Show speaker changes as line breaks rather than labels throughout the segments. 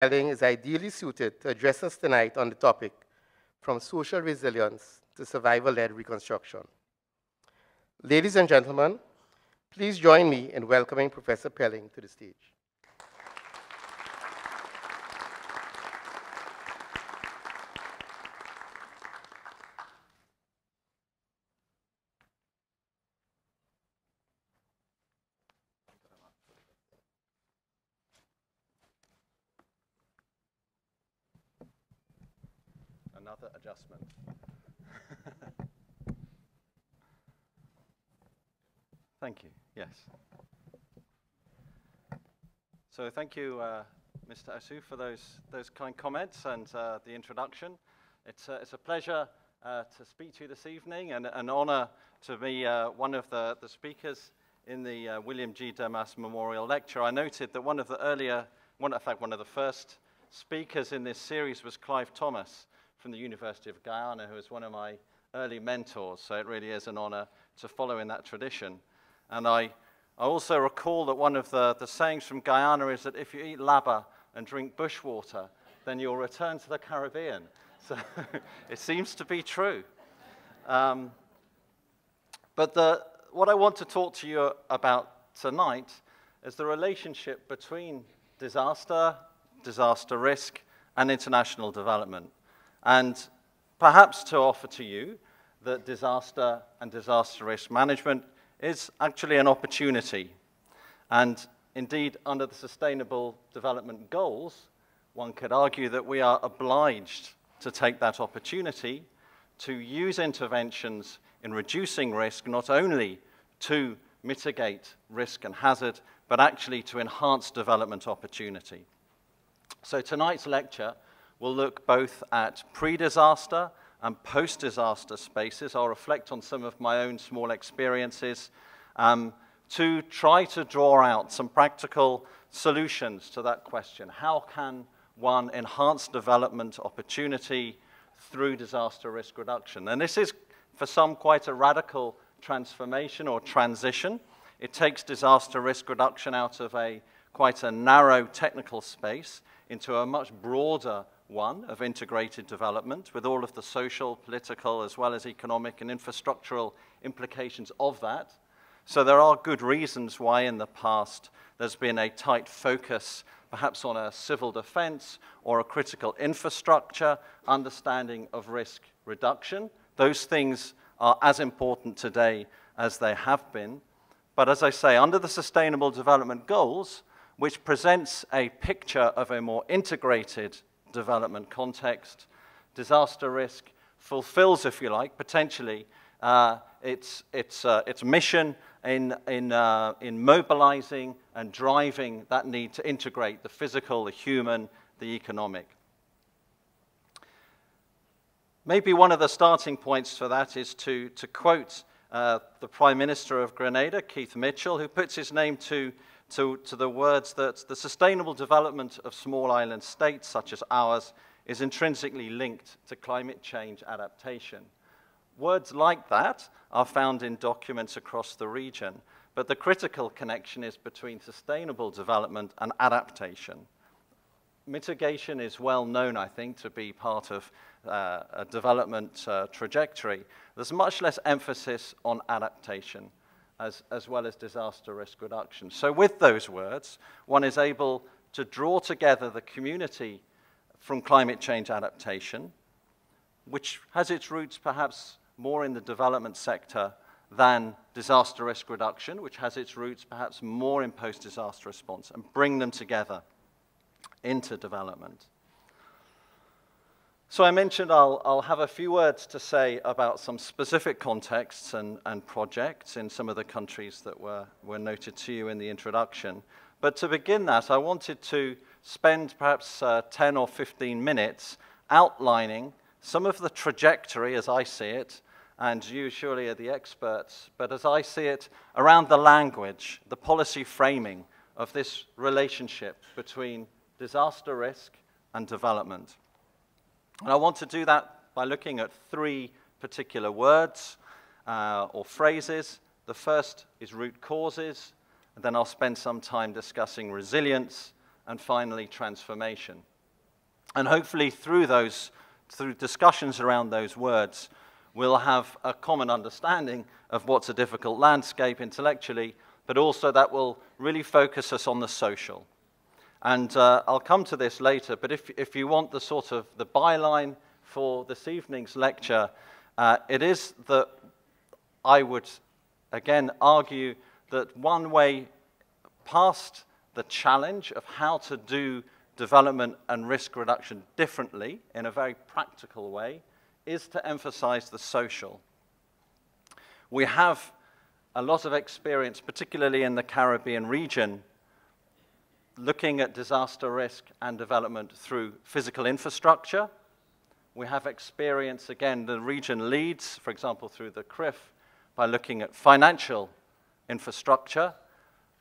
Pelling is ideally suited to address us tonight on the topic from social resilience to survival-led reconstruction. Ladies and gentlemen, please join me in welcoming Professor Pelling to the stage.
Another adjustment. Thank you. Yes. So thank you, Mr. Asu, for those kind comments and the introduction. It's a pleasure to speak to you this evening, and an honor to be one of the speakers in the William G. Demas Memorial Lecture. I noted that one of the first speakers in this series was Clive Thomas from the University of Guyana, who was one of my early mentors, so it really is an honor to follow in that tradition. And I also recall that one of the sayings from Guyana is that if you eat laba and drink bushwater, then you'll return to the Caribbean. So it seems to be true. But what I want to talk to you about tonight is the relationship between disaster risk, and international development. And perhaps to offer to you that disaster and disaster risk management is actually an opportunity. And indeed, under the Sustainable Development Goals, one could argue that we are obliged to take that opportunity to use interventions in reducing risk, not only to mitigate risk and hazard, but actually to enhance development opportunity. So tonight's lecture will look both at pre-disaster and post-disaster spaces. I'll reflect on some of my own small experiences to try to draw out some practical solutions to that question. How can one enhance development opportunity through disaster risk reduction? And this is, for some, quite a radical transformation or transition. It takes disaster risk reduction out of quite a narrow technical space into a much broader one of integrated development with all of the social, political, as well as economic and infrastructural implications of that. So there are good reasons why in the past there's been a tight focus perhaps on a civil defense or a critical infrastructure understanding of risk reduction. Those things are as important today as they have been. But as I say, under the Sustainable Development Goals, which presents a picture of a more integrated development context, disaster risk fulfills, if you like, potentially its mission in mobilizing and driving that need to integrate the physical, the human, the economic. Maybe one of the starting points for that is to quote the Prime Minister of Grenada, Keith Mitchell, who puts his name to the words that the sustainable development of small island states such as ours is intrinsically linked to climate change adaptation. Words like that are found in documents across the region, but the critical connection is between sustainable development and adaptation. Mitigation is well known, I think, to be part of a development trajectory. There's much less emphasis on adaptation as well as disaster risk reduction. So with those words, one is able to draw together the community from climate change adaptation, which has its roots perhaps more in the development sector than disaster risk reduction, which has its roots perhaps more in post-disaster response, and bring them together into development. So I mentioned I'll have a few words to say about some specific contexts and projects in some of the countries that were noted to you in the introduction. But to begin that, I wanted to spend perhaps 10 or 15 minutes outlining some of the trajectory as I see it, and you surely are the experts, but as I see it, around the language, the policy framing of this relationship between disaster risk and development. And I want to do that by looking at three particular words or phrases. The first is root causes, and then I'll spend some time discussing resilience, and finally transformation. And hopefully through discussions around those words, we'll have a common understanding of what's a difficult landscape intellectually, but also that will really focus us on the social. And I'll come to this later, but if you want the sort of the byline for this evening's lecture, it is that I would, again, argue that one way past the challenge of how to do development and risk reduction differently in a very practical way is to emphasize the social. We have a lot of experience, particularly in the Caribbean region, looking at disaster risk and development through physical infrastructure. We have experience, again, the region leads, for example, through the CRIF, by looking at financial infrastructure.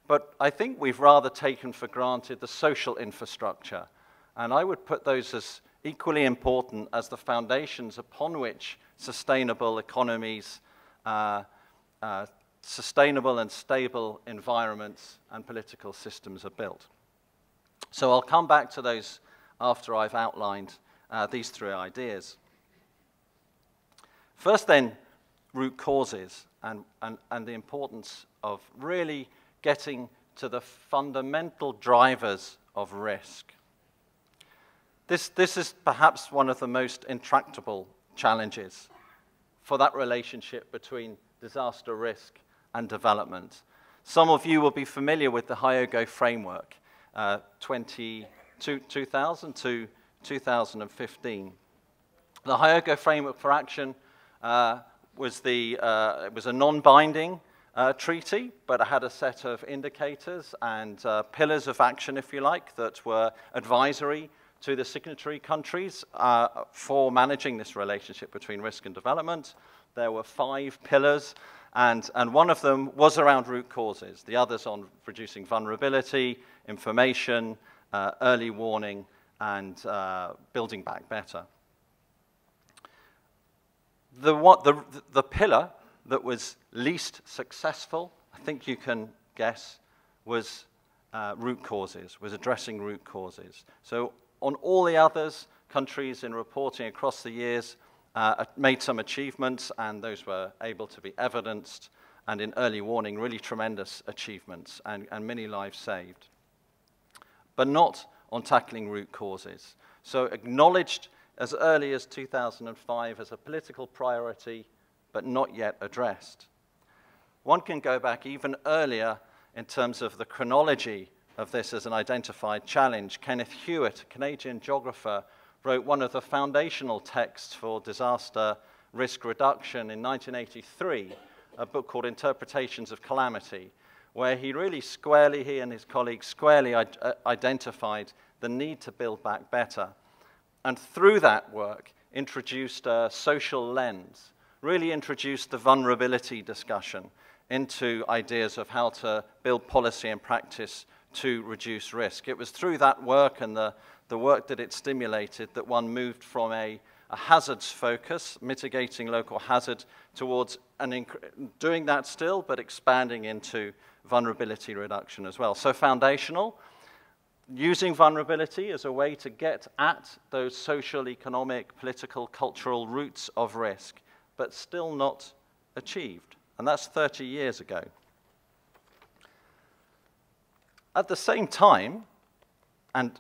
But I think we've rather taken for granted the social infrastructure. And I would put those as equally important as the foundations upon which sustainable economies, sustainable and stable environments and political systems are built. So I'll come back to those after I've outlined these three ideas. First then, root causes and the importance of really getting to the fundamental drivers of risk. This is perhaps one of the most intractable challenges for that relationship between disaster risk and development. Some of you will be familiar with the Hyogo Framework, 2000 to 2015. The Hyogo Framework for Action was a non-binding treaty, but it had a set of indicators and pillars of action, if you like, that were advisory to the signatory countries for managing this relationship between risk and development. There were 5 pillars, and one of them was around root causes. The others on reducing vulnerability, information, early warning, and building back better. The pillar that was least successful, I think you can guess, was root causes, was addressing root causes. So on all the others, countries in reporting across the years made some achievements, and those were able to be evidenced, and in early warning, really tremendous achievements and many lives saved. But not on tackling root causes. So acknowledged as early as 2005 as a political priority, but not yet addressed. One can go back even earlier in terms of the chronology of this as an identified challenge. Kenneth Hewitt, a Canadian geographer, wrote one of the foundational texts for disaster risk reduction in 1983, a book called Interpretations of Calamity, where he really squarely, he and his colleagues squarely identified the need to build back better. And through that work, introduced a social lens, really introduced the vulnerability discussion into ideas of how to build policy and practice to reduce risk. It was through that work and the work that it stimulated that one moved from a hazards focus, mitigating local hazard, towards doing that still, but expanding into vulnerability reduction as well. So foundational, using vulnerability as a way to get at those social, economic, political, cultural roots of risk, but still not achieved. And that's 30 years ago. At the same time, and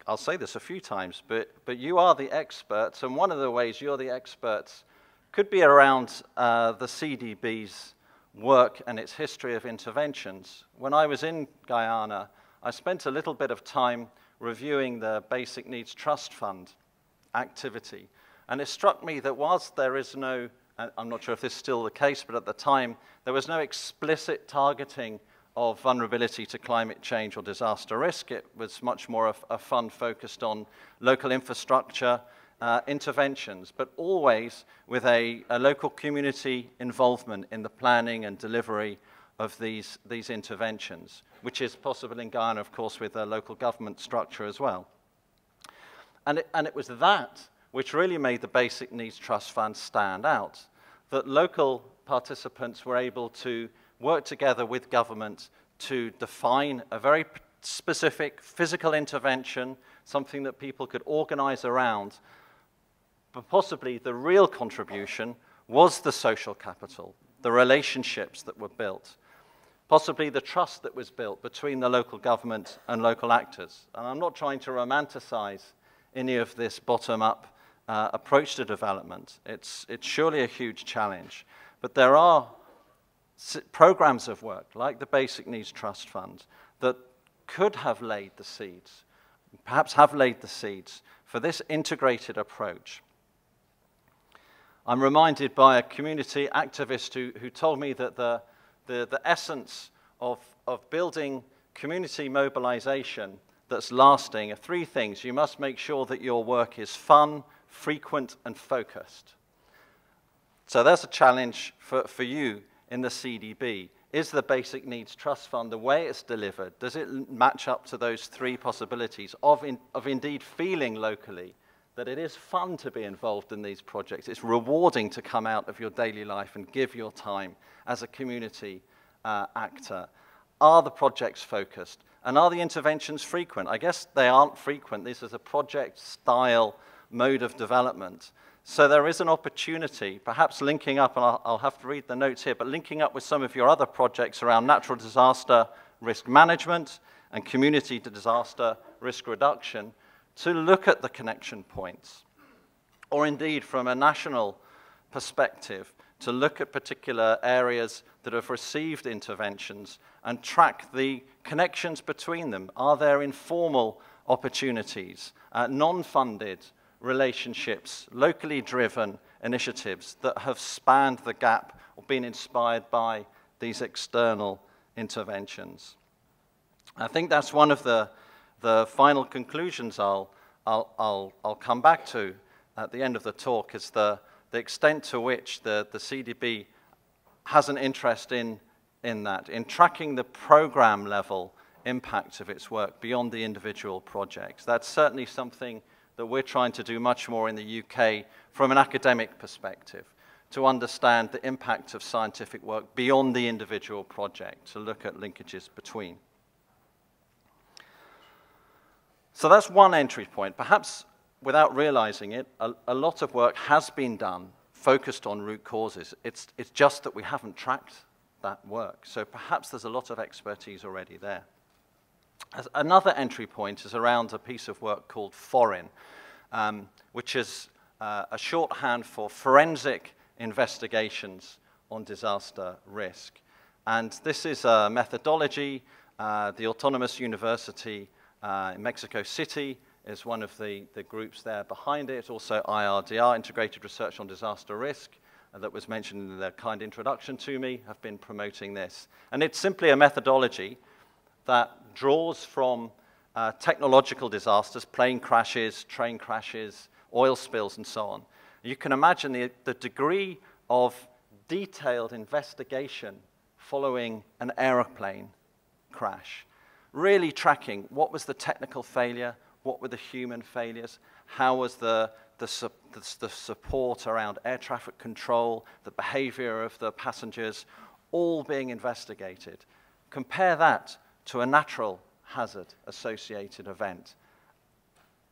I'll say this a few times, but you are the experts, and one of the ways you're the experts could be around the CDB's work and its history of interventions. When I was in Guyana, I spent a little bit of time reviewing the Basic Needs Trust Fund activity, and it struck me that whilst there is no, I'm not sure if this is still the case, but at the time, there was no explicit targeting of vulnerability to climate change or disaster risk. It was much more of a fund focused on local infrastructure interventions, but always with a local community involvement in the planning and delivery of these interventions, which is possible in Guyana, of course, with a local government structure as well. And it was that which really made the Basic Needs Trust Fund stand out, that local participants were able to work together with government to define a very specific physical intervention something that people could organize around. But possibly the real contribution was the social capital, the relationships that were built, possibly the trust that was built between the local government and local actors. And I'm not trying to romanticize any of this bottom-up approach to development. It's surely a huge challenge. But there are programs of work, like the Basic Needs Trust Fund, that could have laid the seeds, perhaps have laid the seeds for this integrated approach. I'm reminded by a community activist who told me that the essence of building community mobilization that's lasting are three things. You must make sure that your work is fun, frequent, and focused. So that's a challenge for you in the CDB. Is the Basic Needs Trust Fund, the way it's delivered, does it match up to those three possibilities of indeed feeling locally that it is fun to be involved in these projects, it's rewarding to come out of your daily life and give your time as a community actor? Are the projects focused? And are the interventions frequent? I guess they aren't frequent. This is a project-style mode of development. So there is an opportunity, perhaps linking up, and I'll have to read the notes here, but linking up with some of your other projects around natural disaster risk management and community disaster risk reduction to look at the connection points. Or indeed, from a national perspective, to look at particular areas that have received interventions and track the connections between them. Are there informal opportunities, non-funded relationships, locally driven initiatives that have spanned the gap or been inspired by these external interventions? I think that's one of the final conclusions I'll come back to at the end of the talk, is the extent to which the CDB has an interest in that, in tracking the program level impact of its work beyond the individual projects. That's certainly something that we're trying to do much more in the UK from an academic perspective, to understand the impact of scientific work beyond the individual project, to look at linkages between. So that's one entry point. Perhaps without realizing it, a lot of work has been done focused on root causes. It's just that we haven't tracked that work. So perhaps there's a lot of expertise already there. Another entry point is around a piece of work called FORIN, which is a shorthand for forensic investigations on disaster risk. And this is a methodology. The Autonomous University in Mexico City is one of the groups there behind it. Also IRDR, Integrated Research on Disaster Risk, that was mentioned in the kind introduction to me, have been promoting this. And it's simply a methodology that draws from technological disasters, plane crashes, train crashes, oil spills, and so on. You can imagine the degree of detailed investigation following an aeroplane crash, really tracking what was the technical failure, what were the human failures, how was the support around air traffic control, the behavior of the passengers, all being investigated. Compare that to a natural hazard associated event.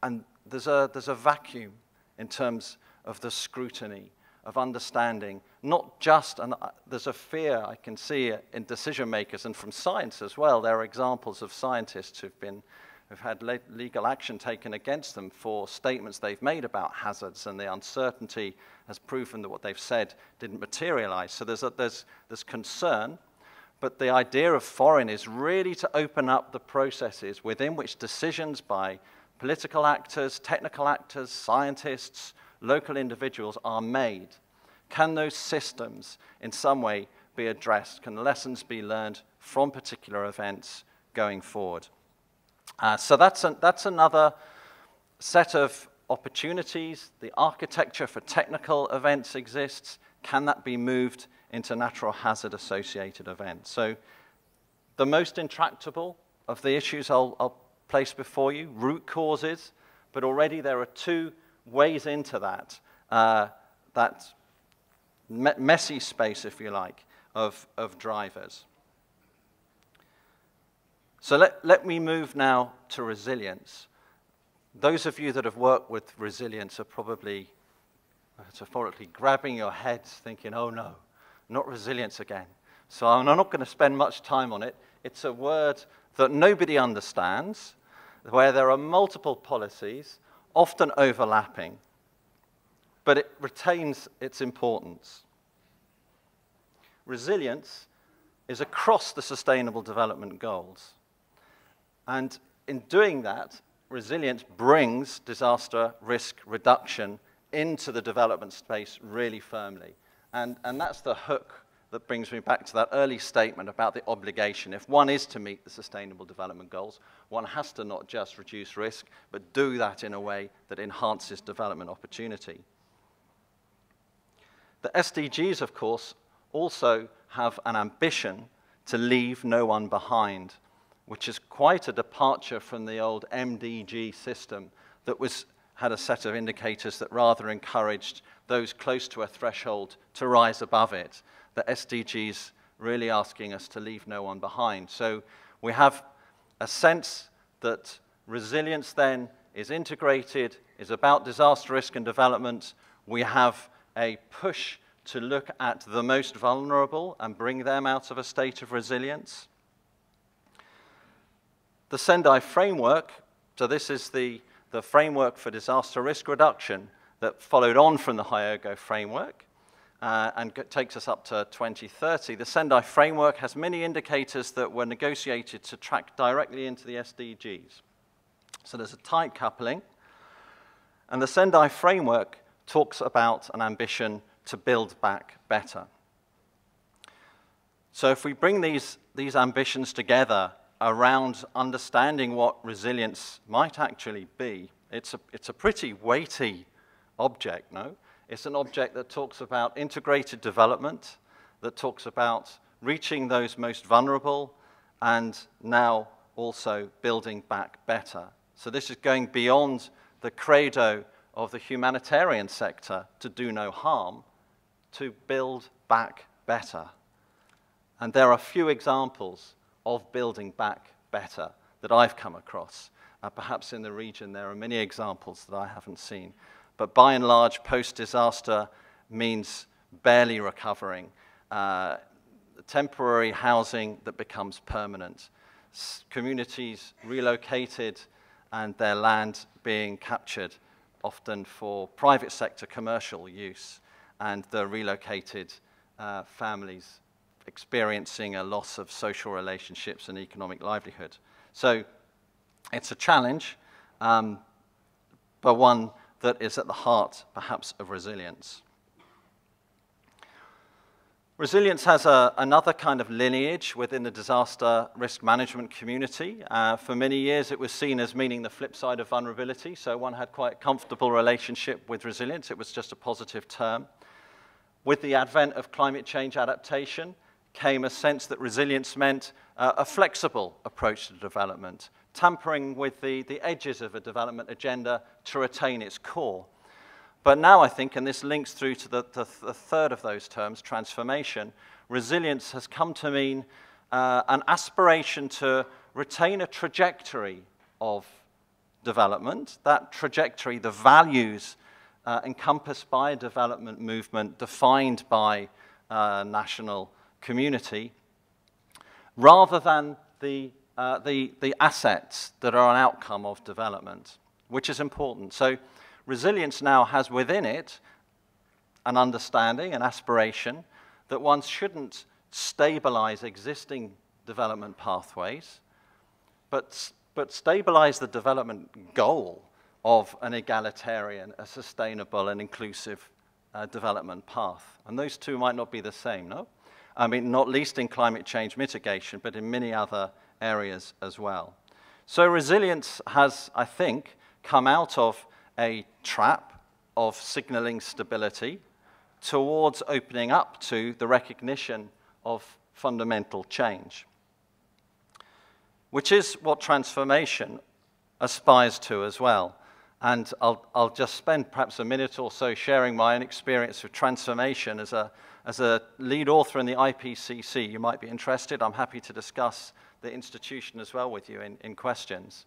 And there's a vacuum in terms of the scrutiny, of understanding, not just, and there's a fear I can see in decision makers and from science as well. There are examples of scientists who've had legal action taken against them for statements they've made about hazards, and the uncertainty has proven that what they've said didn't materialize. So there's concern. But the idea of FORIN is really to open up the processes within which decisions by political actors, technical actors, scientists, local individuals are made. Can those systems in some way be addressed? Can lessons be learned from particular events going forward? So that's another set of opportunities. The architecture for technical events exists. Can that be moved into natural hazard associated events? So the most intractable of the issues I'll place before you, root causes, but already there are two ways into that messy space, if you like, of drivers. So let me move now to resilience. Those of you that have worked with resilience are probably metaphorically grabbing your heads thinking, oh no, not resilience again. So I'm not going to spend much time on it. It's a word that nobody understands, where there are multiple policies, often overlapping, but it retains its importance. Resilience is across the Sustainable Development Goals. And in doing that, resilience brings disaster risk reduction into the development space really firmly. And that's the hook that brings me back to that early statement about the obligation. If one is to meet the Sustainable Development Goals, one has to not just reduce risk, but do that in a way that enhances development opportunity. The SDGs, of course, also have an ambition to leave no one behind, which is quite a departure from the old MDG system that had a set of indicators that rather encouraged those close to a threshold to rise above it. The SDGs really asking us to leave no one behind. So we have a sense that resilience then is integrated, is about disaster risk and development. We have a push to look at the most vulnerable and bring them out of a state of resilience. The Sendai Framework, so this is the framework for disaster risk reduction that followed on from the Hyogo Framework and takes us up to 2030. The Sendai Framework has many indicators that were negotiated to track directly into the SDGs. So there's a tight coupling. And the Sendai Framework talks about an ambition to build back better. So if we bring these ambitions together around understanding what resilience might actually be, it's a pretty weighty object, no? It's an object that talks about integrated development, that talks about reaching those most vulnerable, and now also building back better. So this is going beyond the credo of the humanitarian sector to do no harm, to build back better. And there are few examples of building back better that I've come across. Perhaps in the region there are many examples that I haven't seen. But by and large, post-disaster means barely recovering. Temporary housing that becomes permanent. Communities relocated and their land being captured, often for private sector commercial use, and the relocated families experiencing a loss of social relationships and economic livelihood. So it's a challenge, but one that is at the heart, perhaps, of resilience. Resilience has another kind of lineage within the disaster risk management community. For many years, it was seen as meaning the flip side of vulnerability, so one had quite a comfortable relationship with resilience. It was just a positive term. With the advent of climate change adaptation came a sense that resilience meant a flexible approach to development, tampering with the edges of a development agenda to retain its core. But now I think, and this links through to the third of those terms, transformation, resilience has come to mean an aspiration to retain a trajectory of development, that trajectory, the values encompassed by a development movement defined by national community, rather than the assets that are an outcome of development, which is important. So resilience now has within it an understanding, an aspiration, that one shouldn't stabilize existing development pathways, but stabilize the development goal of an egalitarian, a sustainable and inclusive development path. And those two might not be the same, no? I mean, not least in climate change mitigation, but in many other areas as well. So resilience has, I think, come out of a trap of signaling stability towards opening up to the recognition of fundamental change, which is what transformation aspires to as well. And I'll just spend perhaps a minute or so sharing my own experience of transformation as a lead author in the IPCC. You might be interested. I'm happy to discuss the institution as well with you in questions.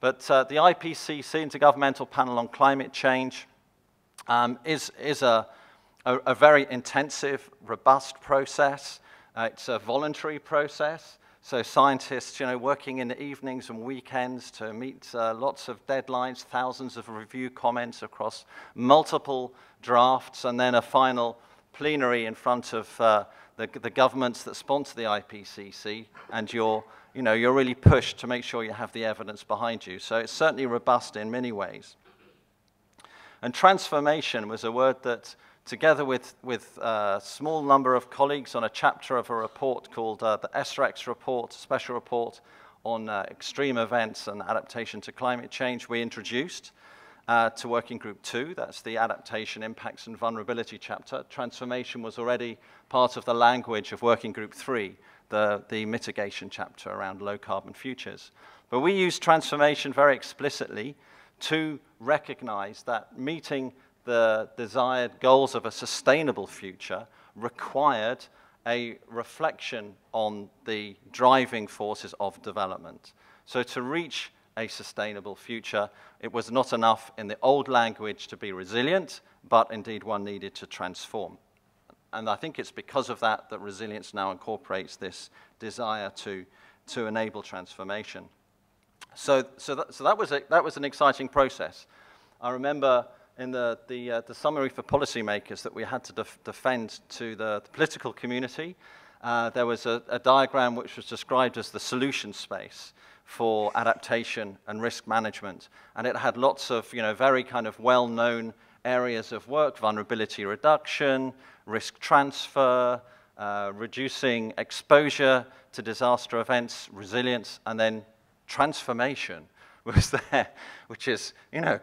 But the IPCC, Intergovernmental Panel on Climate Change, is a very intensive, robust process. It's a voluntary process. So scientists, working in the evenings and weekends to meet lots of deadlines, thousands of review comments across multiple drafts, and then a final plenary in front of the governments that sponsor the IPCC, and you're really pushed to make sure you have the evidence behind you. So it's certainly robust in many ways. And transformation was a word that, together with a small number of colleagues on a chapter of a report called the SREX report, special report on extreme events and adaptation to climate change, we introduced to Working Group 2. That's the Adaptation, Impacts and Vulnerability chapter. Transformation was already part of the language of Working Group 3, the mitigation chapter around low-carbon futures. But we use transformation very explicitly to recognize that meeting the desired goals of a sustainable future required a reflection on the driving forces of development. So to reach a sustainable future, it was not enough in the old language to be resilient, but indeed one needed to transform. And I think it's because of that that resilience now incorporates this desire to enable transformation. So that was an exciting process. I remember in the summary for policymakers that we had to defend to the political community, there was a diagram which was described as the solution space for adaptation and risk management. And it had lots of very kind of well-known areas of work: vulnerability reduction, risk transfer, reducing exposure to disaster events, resilience, and then transformation was there, which is,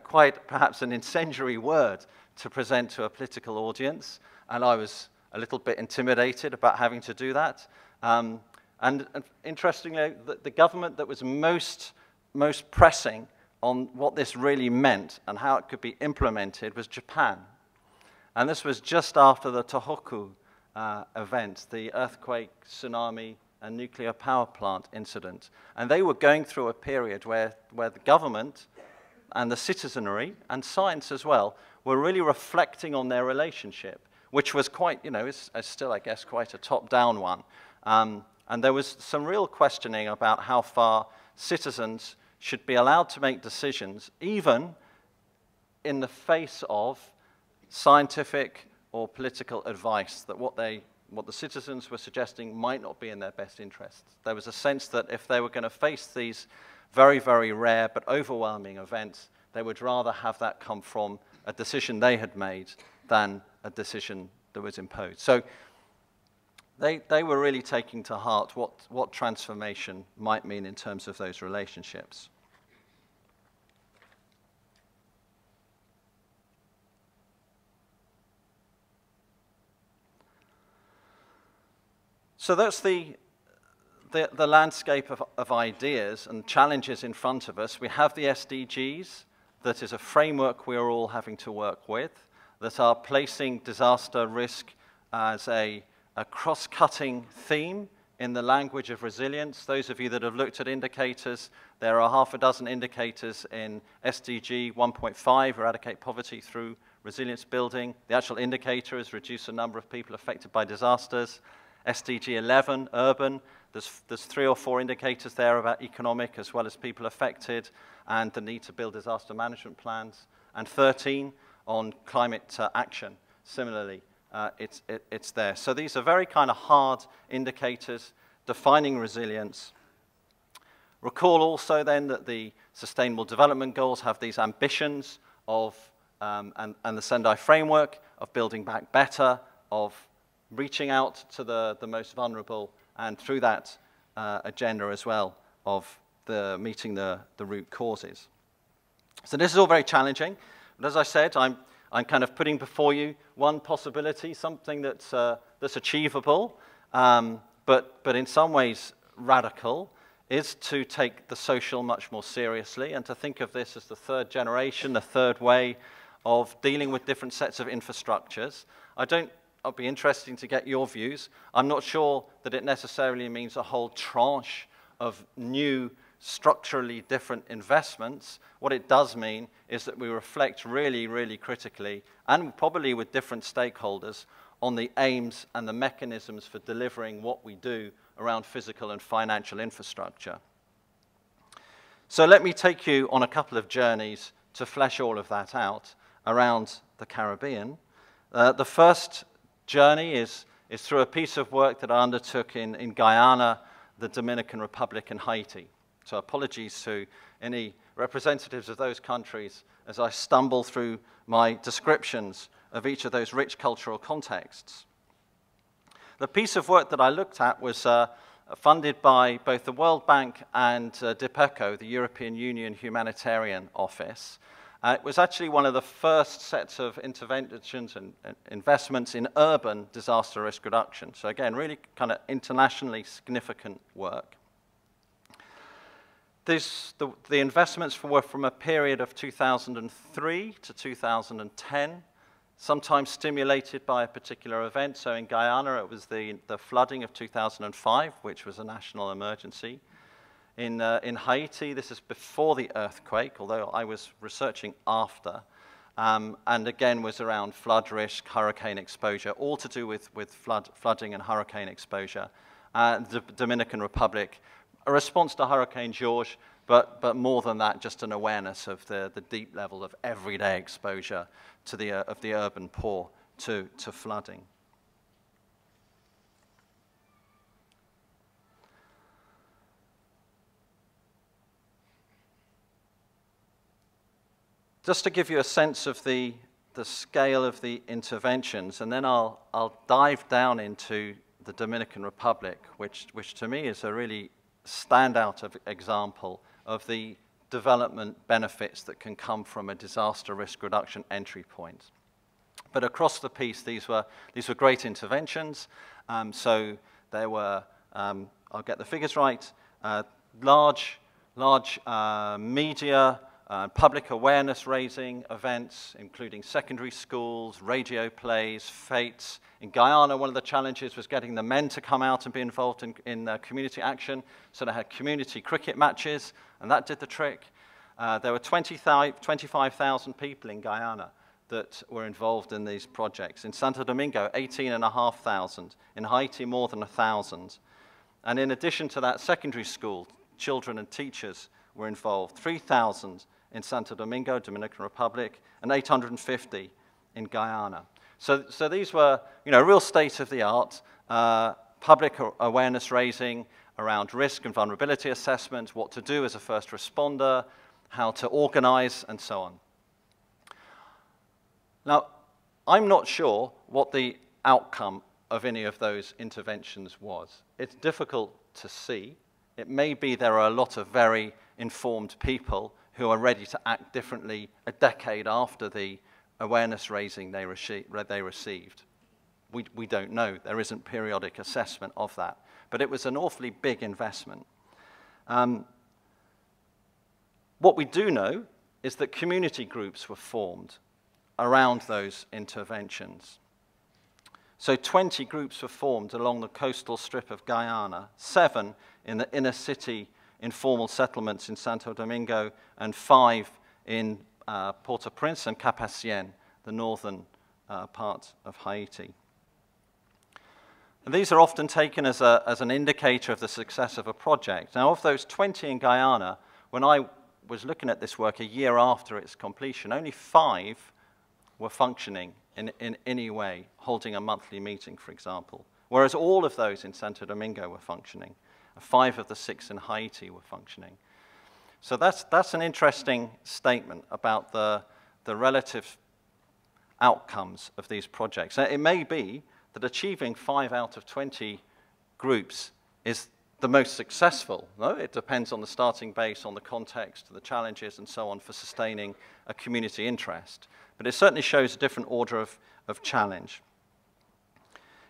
quite perhaps an incendiary word to present to a political audience. And I was a little bit intimidated about having to do that. And interestingly, the government that was most pressing on what this really meant and how it could be implemented was Japan. And this was just after the Tohoku event, the earthquake, tsunami, and nuclear power plant incident. And they were going through a period where the government and the citizenry, and science as well, were really reflecting on their relationship, which was quite, is still, I guess, quite a top-down one. And there was some real questioning about how far citizens should be allowed to make decisions, even in the face of scientific or political advice, that what the citizens were suggesting might not be in their best interests. There was a sense that if they were going to face these very, very rare but overwhelming events, they would rather have that come from a decision they had made than a decision that was imposed. So they were really taking to heart what transformation might mean in terms of those relationships. So that's the landscape of ideas and challenges in front of us. We have the SDGs, that is a framework we are all having to work with, that are placing disaster risk as a cross-cutting theme in the language of resilience. Those of you that have looked at indicators, there are half a dozen indicators in SDG 1.5, eradicate poverty through resilience building. The actual indicator is reduce the number of people affected by disasters. SDG 11, urban, there's 3 or 4 indicators there about economic as well as people affected and the need to build disaster management plans. And 13 on climate action, similarly, it's there. So these are very kind of hard indicators defining resilience. Recall also then that the Sustainable Development Goals have these ambitions of, and the Sendai Framework, of building back better, of reaching out to the most vulnerable, and through that agenda as well of meeting the root causes. So this is all very challenging, but as I said, I'm kind of putting before you one possibility, something that's achievable, but in some ways radical, is to take the social much more seriously and to think of this as the third generation, the third way of dealing with different sets of infrastructures. It'll be interesting to get your views. I'm not sure that it necessarily means a whole tranche of new structurally different investments, what it does mean is that we reflect really, really critically, and probably with different stakeholders, on the aims and the mechanisms for delivering what we do around physical and financial infrastructure. So let me take you on a couple of journeys to flesh all of that out around the Caribbean. The first journey is through a piece of work that I undertook in Guyana, the Dominican Republic, and Haiti. So apologies to any representatives of those countries as I stumble through my descriptions of each of those rich cultural contexts. The piece of work that I looked at was funded by both the World Bank and DPECO, the European Union Humanitarian Office. It was actually one of the first sets of interventions and investments in urban disaster risk reduction. So again, really kind of internationally significant work. The investments were from a period of 2003 to 2010, sometimes stimulated by a particular event. So in Guyana, it was the flooding of 2005, which was a national emergency. In Haiti, this is before the earthquake, although I was researching after, and again was around flood risk, hurricane exposure, all to do with flooding and hurricane exposure. The Dominican Republic, a response to Hurricane George, but more than that, just an awareness of the deep level of everyday exposure to of the urban poor to flooding. Just to give you a sense of the scale of the interventions, and then I'll dive down into the Dominican Republic, which to me is a really standout example of the development benefits that can come from a disaster risk reduction entry point. But across the piece, these were great interventions. So there were, I'll get the figures right, large media, public awareness raising events, including secondary schools, radio plays, fetes. In Guyana, one of the challenges was getting the men to come out and be involved in community action. So they had community cricket matches, and that did the trick. There were 25,000 people in Guyana that were involved in these projects. In Santo Domingo, 18,500. In Haiti, more than 1,000. And in addition to that, secondary school, children and teachers were involved. 3,000 in Santo Domingo, Dominican Republic, and 850 in Guyana. So these were, real state-of-the-art public awareness raising around risk and vulnerability assessment, what to do as a first responder, how to organize, and so on. Now, I'm not sure what the outcome of any of those interventions was. It's difficult to see. It may be there are a lot of very informed people who are ready to act differently a decade after the awareness raising they received. We don't know. There isn't periodic assessment of that. But it was an awfully big investment. What we do know is that community groups were formed around those interventions. So 20 groups were formed along the coastal strip of Guyana, 7 in the inner city informal settlements in Santo Domingo, and 5 in Port-au-Prince and Cap-Haitien, the northern part of Haiti. And these are often taken as an indicator of the success of a project. Now, of those 20 in Guyana, when I was looking at this work a year after its completion, only 5 were functioning in any way, holding a monthly meeting, for example, whereas all of those in Santo Domingo were functioning. 5 of the 6 in Haiti were functioning. So that's an interesting statement about the relative outcomes of these projects. Now, it may be that achieving 5 out of 20 groups is the most successful. No? It depends on the starting base, on the context, the challenges, and so on for sustaining a community interest. But it certainly shows a different order of challenge.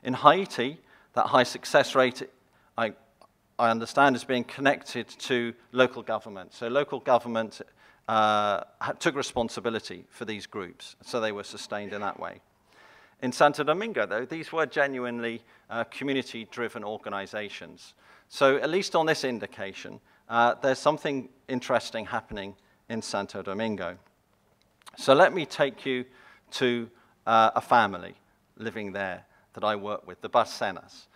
In Haiti, that high success rate, I understand, is being connected to local government. So local government took responsibility for these groups, so they were sustained in that way. In Santo Domingo, though, these were genuinely community-driven organizations. So at least on this indication, there's something interesting happening in Santo Domingo. So let me take you to a family living there that I work with, the Barcenas.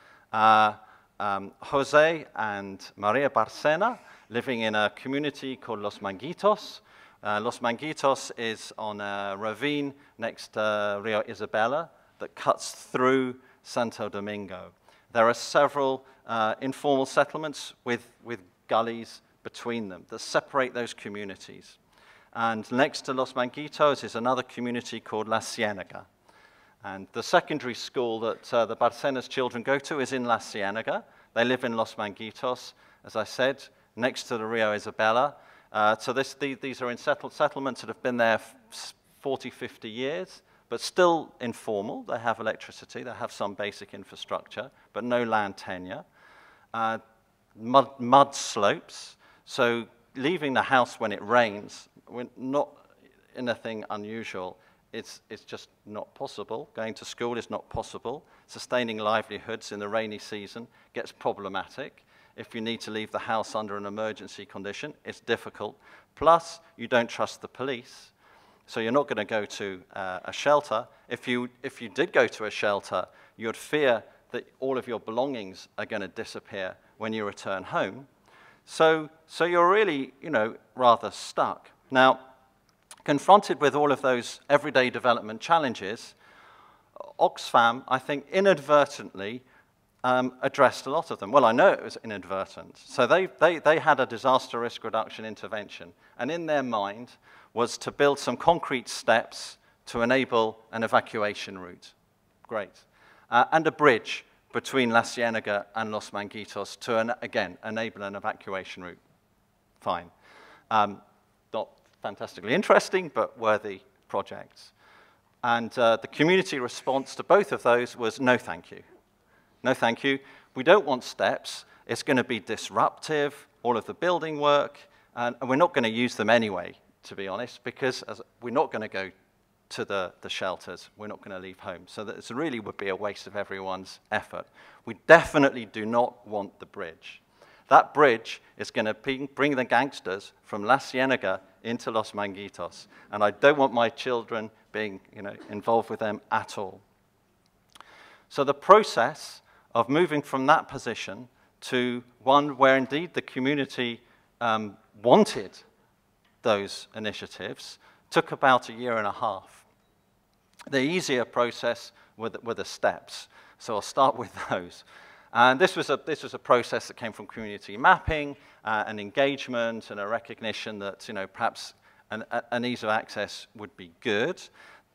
Jose and Maria Barcena living in a community called Los Manguitos. Los Manguitos is on a ravine next to Rio Isabela that cuts through Santo Domingo. There are several informal settlements with gullies between them that separate those communities. And next to Los Manguitos is another community called La Ciénaga. And the secondary school that the Barcenas children go to is in La Ciénaga. They live in Los Manguitos, as I said, next to the Rio Isabela. So these are in settlements that have been there 40, 50 years, but still informal. They have electricity, they have some basic infrastructure, but no land tenure. Mud slopes, so leaving the house when it rains, not anything unusual. It's just not possible. Going to school is not possible. Sustaining livelihoods in the rainy season gets problematic. If you need to leave the house under an emergency condition, it's difficult. Plus, you don't trust the police, so you're not going to go to a shelter. If you did go to a shelter, you'd fear that all of your belongings are going to disappear when you return home. So you're really, rather stuck. Now, confronted with all of those everyday development challenges, Oxfam, I think, inadvertently addressed a lot of them. Well, I know it was inadvertent. So they had a disaster risk reduction intervention, and in their mind was to build some concrete steps to enable an evacuation route. Great. And a bridge between La Ciénaga and Los Manguitos to, again, enable an evacuation route. Fine. Not fantastically interesting, but worthy projects. And the community response to both of those was no thank you. No thank you. We don't want steps. It's going to be disruptive, all of the building work, and we're not going to use them anyway, to be honest, because we're not going to go to the shelters. We're not going to leave home. So this really would be a waste of everyone's effort. We definitely do not want the bridge. That bridge is going to bring the gangsters from La Ciénaga into Los Manguitos, and I don't want my children being involved with them at all. So the process of moving from that position to one where indeed the community wanted those initiatives took about a year and a half. The easier process were the steps, so I'll start with those. And this was a process that came from community mapping and engagement and a recognition that perhaps an ease of access would be good.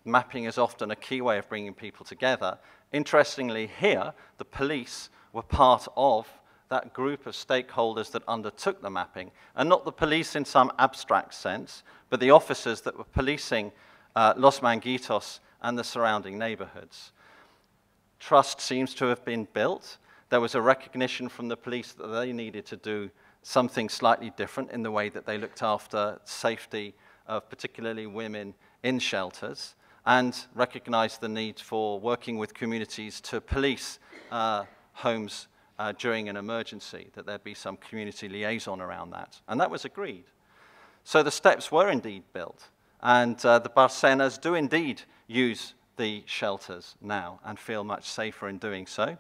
Mapping is often a key way of bringing people together. Interestingly here, the police were part of that group of stakeholders that undertook the mapping, and not the police in some abstract sense, but the officers that were policing Los Manguitos and the surrounding neighborhoods. Trust seems to have been built. There was a recognition from the police that they needed to do something slightly different in the way that they looked after safety of particularly women in shelters, and recognized the need for working with communities to police homes during an emergency, that there'd be some community liaison around that. And that was agreed. So the steps were indeed built, and the Barcenas do indeed use the shelters now and feel much safer in doing so.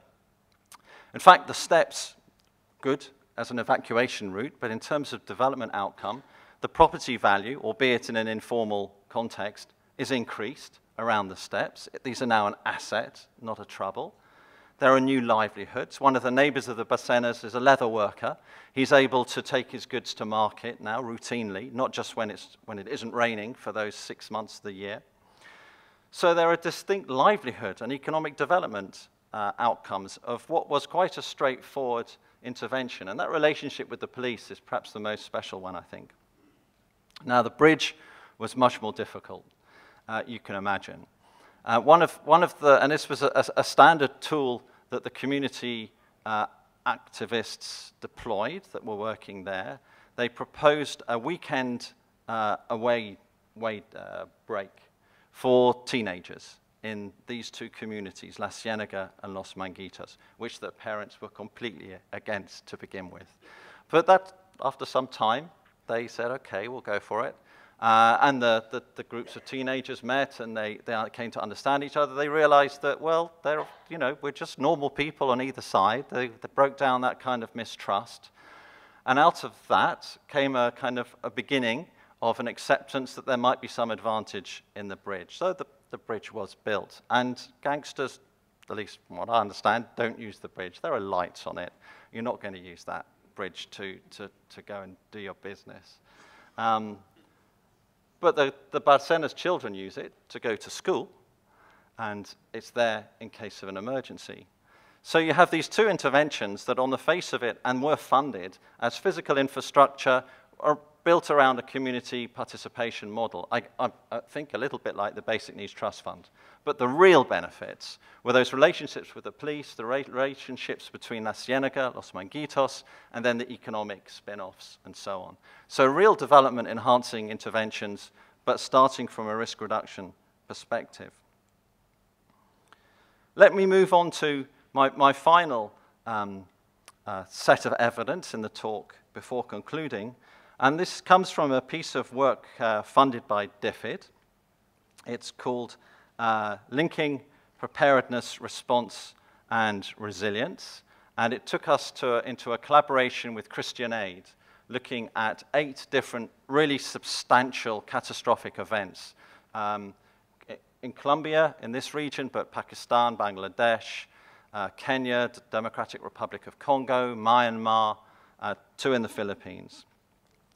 In fact, the steps, good as an evacuation route, but in terms of development outcome, the property value, albeit in an informal context, is increased around the steps. These are now an asset, not a trouble. There are new livelihoods. One of the neighbors of the Barcenas is a leather worker. He's able to take his goods to market now routinely, not just when it isn't raining for those 6 months of the year. So there are distinct livelihood and economic development outcomes of what was quite a straightforward intervention. And that relationship with the police is perhaps the most special one, I think. Now, the bridge was much more difficult, you can imagine. And this was a standard tool that the community activists deployed that were working there. They proposed a weekend away break for teenagers in these two communities, La Ciénaga and Los Manguitos, which the parents were completely against to begin with. But after some time, they said, okay, we'll go for it. And the groups of teenagers met, and they came to understand each other. They realized that, well, we're just normal people on either side. They broke down that kind of mistrust. And out of that came a kind of a beginning of an acceptance that there might be some advantage in the bridge. So the bridge was built. And gangsters, at least from what I understand, don't use the bridge. There are lights on it. You're not going to use that bridge to go and do your business. But the Barcenas children use it to go to school, and it's there in case of an emergency. So you have these two interventions that on the face of it, and were funded as physical infrastructure, are built around a community participation model. I think a little bit like the Basic Needs Trust Fund. But the real benefits were those relationships with the police, the relationships between La Ciénaga, Los Manguitos, and then the economic spin-offs and so on. So real development enhancing interventions, but starting from a risk reduction perspective. Let me move on to my final set of evidence in the talk before concluding. And this comes from a piece of work funded by DFID. It's called Linking Preparedness, Response, and Resilience. And it took us into a collaboration with Christian Aid, looking at 8 different really substantial catastrophic events in Colombia, in this region, but Pakistan, Bangladesh, Kenya, the Democratic Republic of Congo, Myanmar, 2 in the Philippines.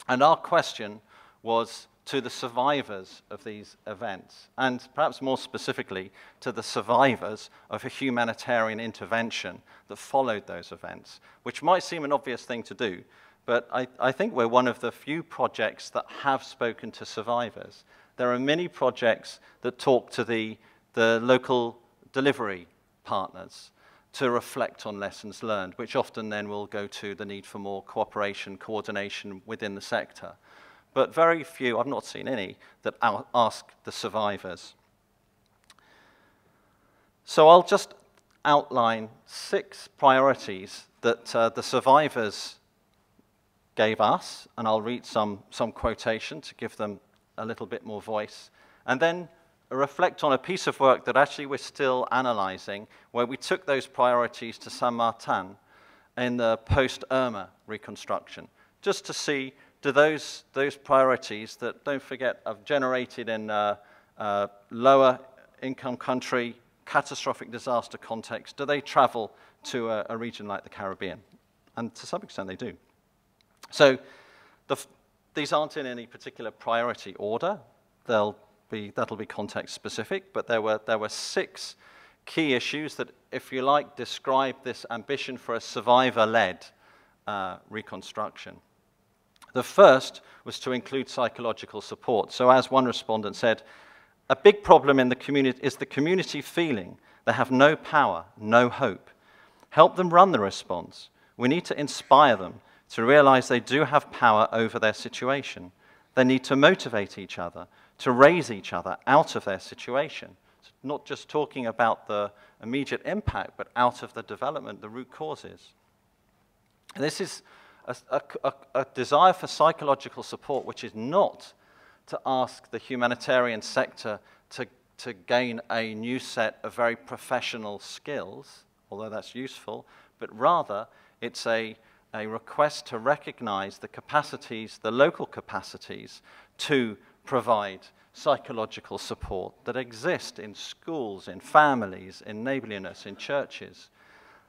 And our question was to the survivors of these events, and perhaps more specifically, to the survivors of a humanitarian intervention that followed those events, which might seem an obvious thing to do, but I think we're one of the few projects that have spoken to survivors. There are many projects that talk to the local delivery partners to reflect on lessons learned, which often then will go to the need for more cooperation, coordination within the sector. But very few, I've not seen any, that ask the survivors. So I'll just outline 6 priorities that the survivors gave us, and I'll read some quotation to give them a little bit more voice, and then reflect on a piece of work that actually we're still analyzing, where we took those priorities to San Martin in the post-Irma reconstruction, just to see, do those priorities that, don't forget, are generated in a lower income country, catastrophic disaster context, do they travel to a region like the Caribbean? And to some extent they do. So these aren't in any particular priority order. That'll be context specific, but there were 6 key issues that, if you like, describe this ambition for a survivor-led reconstruction. The first was to include psychological support. So as one respondent said, a big problem in the community is the community feeling they have no power, no hope. Help them run the response. We need to inspire them to realize they do have power over their situation. They need to motivate each other, to raise each other out of their situation. So not just talking about the immediate impact, but out of the development, the root causes. And this is a desire for psychological support, which is not to ask the humanitarian sector to gain a new set of very professional skills, although that's useful, but rather it's a request to recognize the capacities, the local capacities, to provide psychological support that exist in schools, in families, in neighborliness, in churches.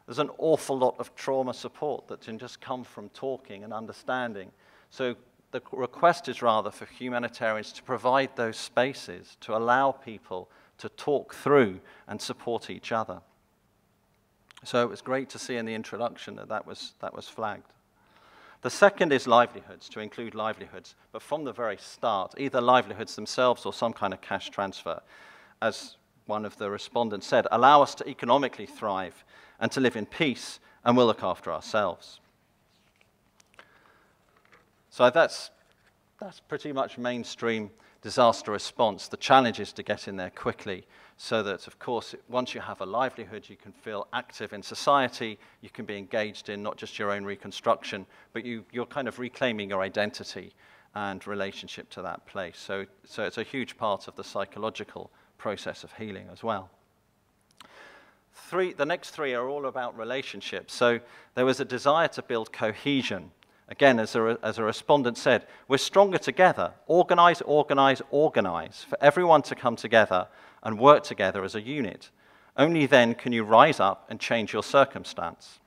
There's an awful lot of trauma support that can just come from talking and understanding. So the request is rather for humanitarians to provide those spaces, to allow people to talk through and support each other. So it was great to see in the introduction that was flagged. The second is livelihoods, to include livelihoods, but from the very start, either livelihoods themselves or some kind of cash transfer. As one of the respondents said, allow us to economically thrive and to live in peace, and we'll look after ourselves. So that's pretty much mainstream disaster response, the challenge is to get in there quickly so that, of course, once you have a livelihood, you can feel active in society, you can be engaged in not just your own reconstruction, but you're kind of reclaiming your identity and relationship to that place. So it's a huge part of the psychological process of healing as well. The next three are all about relationships. So there was a desire to build cohesion. Again, as a respondent said, we're stronger together. Organize, organize, organize, for everyone to come together and work together as a unit. Only then can you rise up and change your circumstance.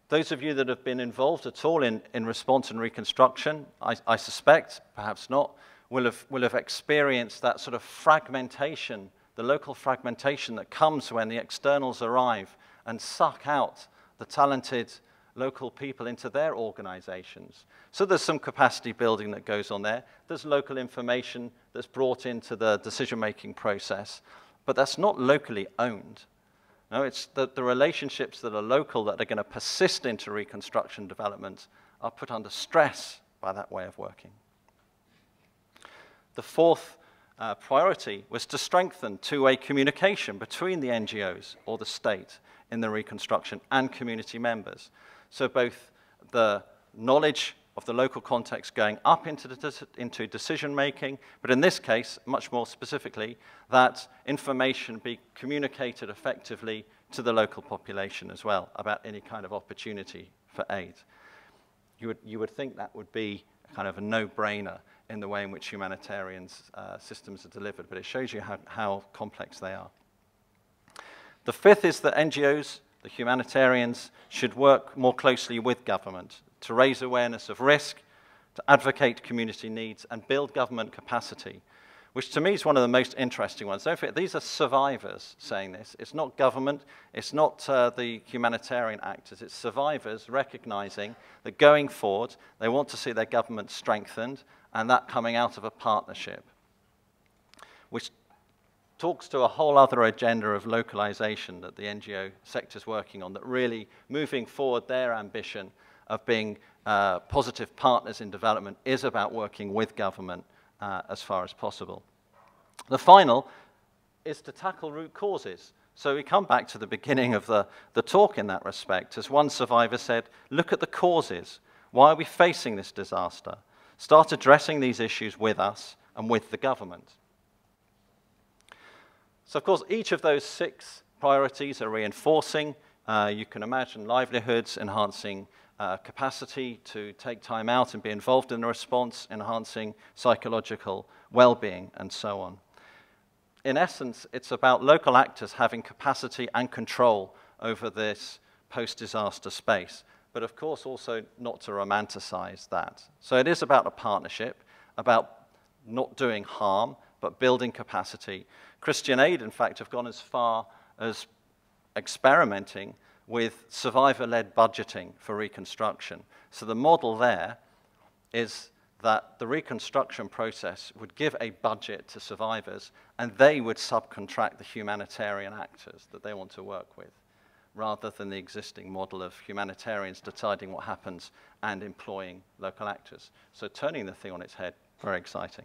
Those of you that have been involved at all in response and reconstruction, I suspect, perhaps not, will have experienced that sort of fragmentation, the local fragmentation that comes when the externals arrive and suck out the talented local people into their organizations. So there's some capacity building that goes on there. There's local information that's brought into the decision-making process, but that's not locally owned. No, it's the relationships that are local that are going to persist into reconstruction development are put under stress by that way of working. The fourth priority was to strengthen two-way communication between the NGOs or the state in the reconstruction and community members. So both the knowledge of the local context going up into decision-making, but in this case, much more specifically, that information be communicated effectively to the local population as well about any kind of opportunity for aid. You would think that would be kind of a no-brainer in the way in which humanitarian systems are delivered, but it shows you how complex they are. The fifth is that NGOs, the humanitarians, should work more closely with government to raise awareness of risk, to advocate community needs, and build government capacity, which to me is one of the most interesting ones. Don't forget, these are survivors saying this. It's not government, it's not the humanitarian actors, it's survivors recognizing that going forward, they want to see their government strengthened, and that coming out of a partnership, which talks to a whole other agenda of localization that the NGO sector is working on, that really moving forward their ambition of being positive partners in development is about working with government as far as possible. The final is to tackle root causes. So we come back to the beginning of the talk in that respect. As one survivor said, look at the causes. Why are we facing this disaster? Start addressing these issues with us and with the government. So, of course, each of those 6 priorities are reinforcing. You can imagine livelihoods, enhancing capacity to take time out and be involved in the response, enhancing psychological well-being, and so on. In essence, it's about local actors having capacity and control over this post-disaster space, but of course also not to romanticize that. So it is about a partnership, about not doing harm, but building capacity. Christian Aid, in fact, have gone as far as experimenting with survivor-led budgeting for reconstruction. So the model there is that the reconstruction process would give a budget to survivors, and they would subcontract the humanitarian actors that they want to work with, rather than the existing model of humanitarians deciding what happens and employing local actors. So turning the thing on its head, very exciting.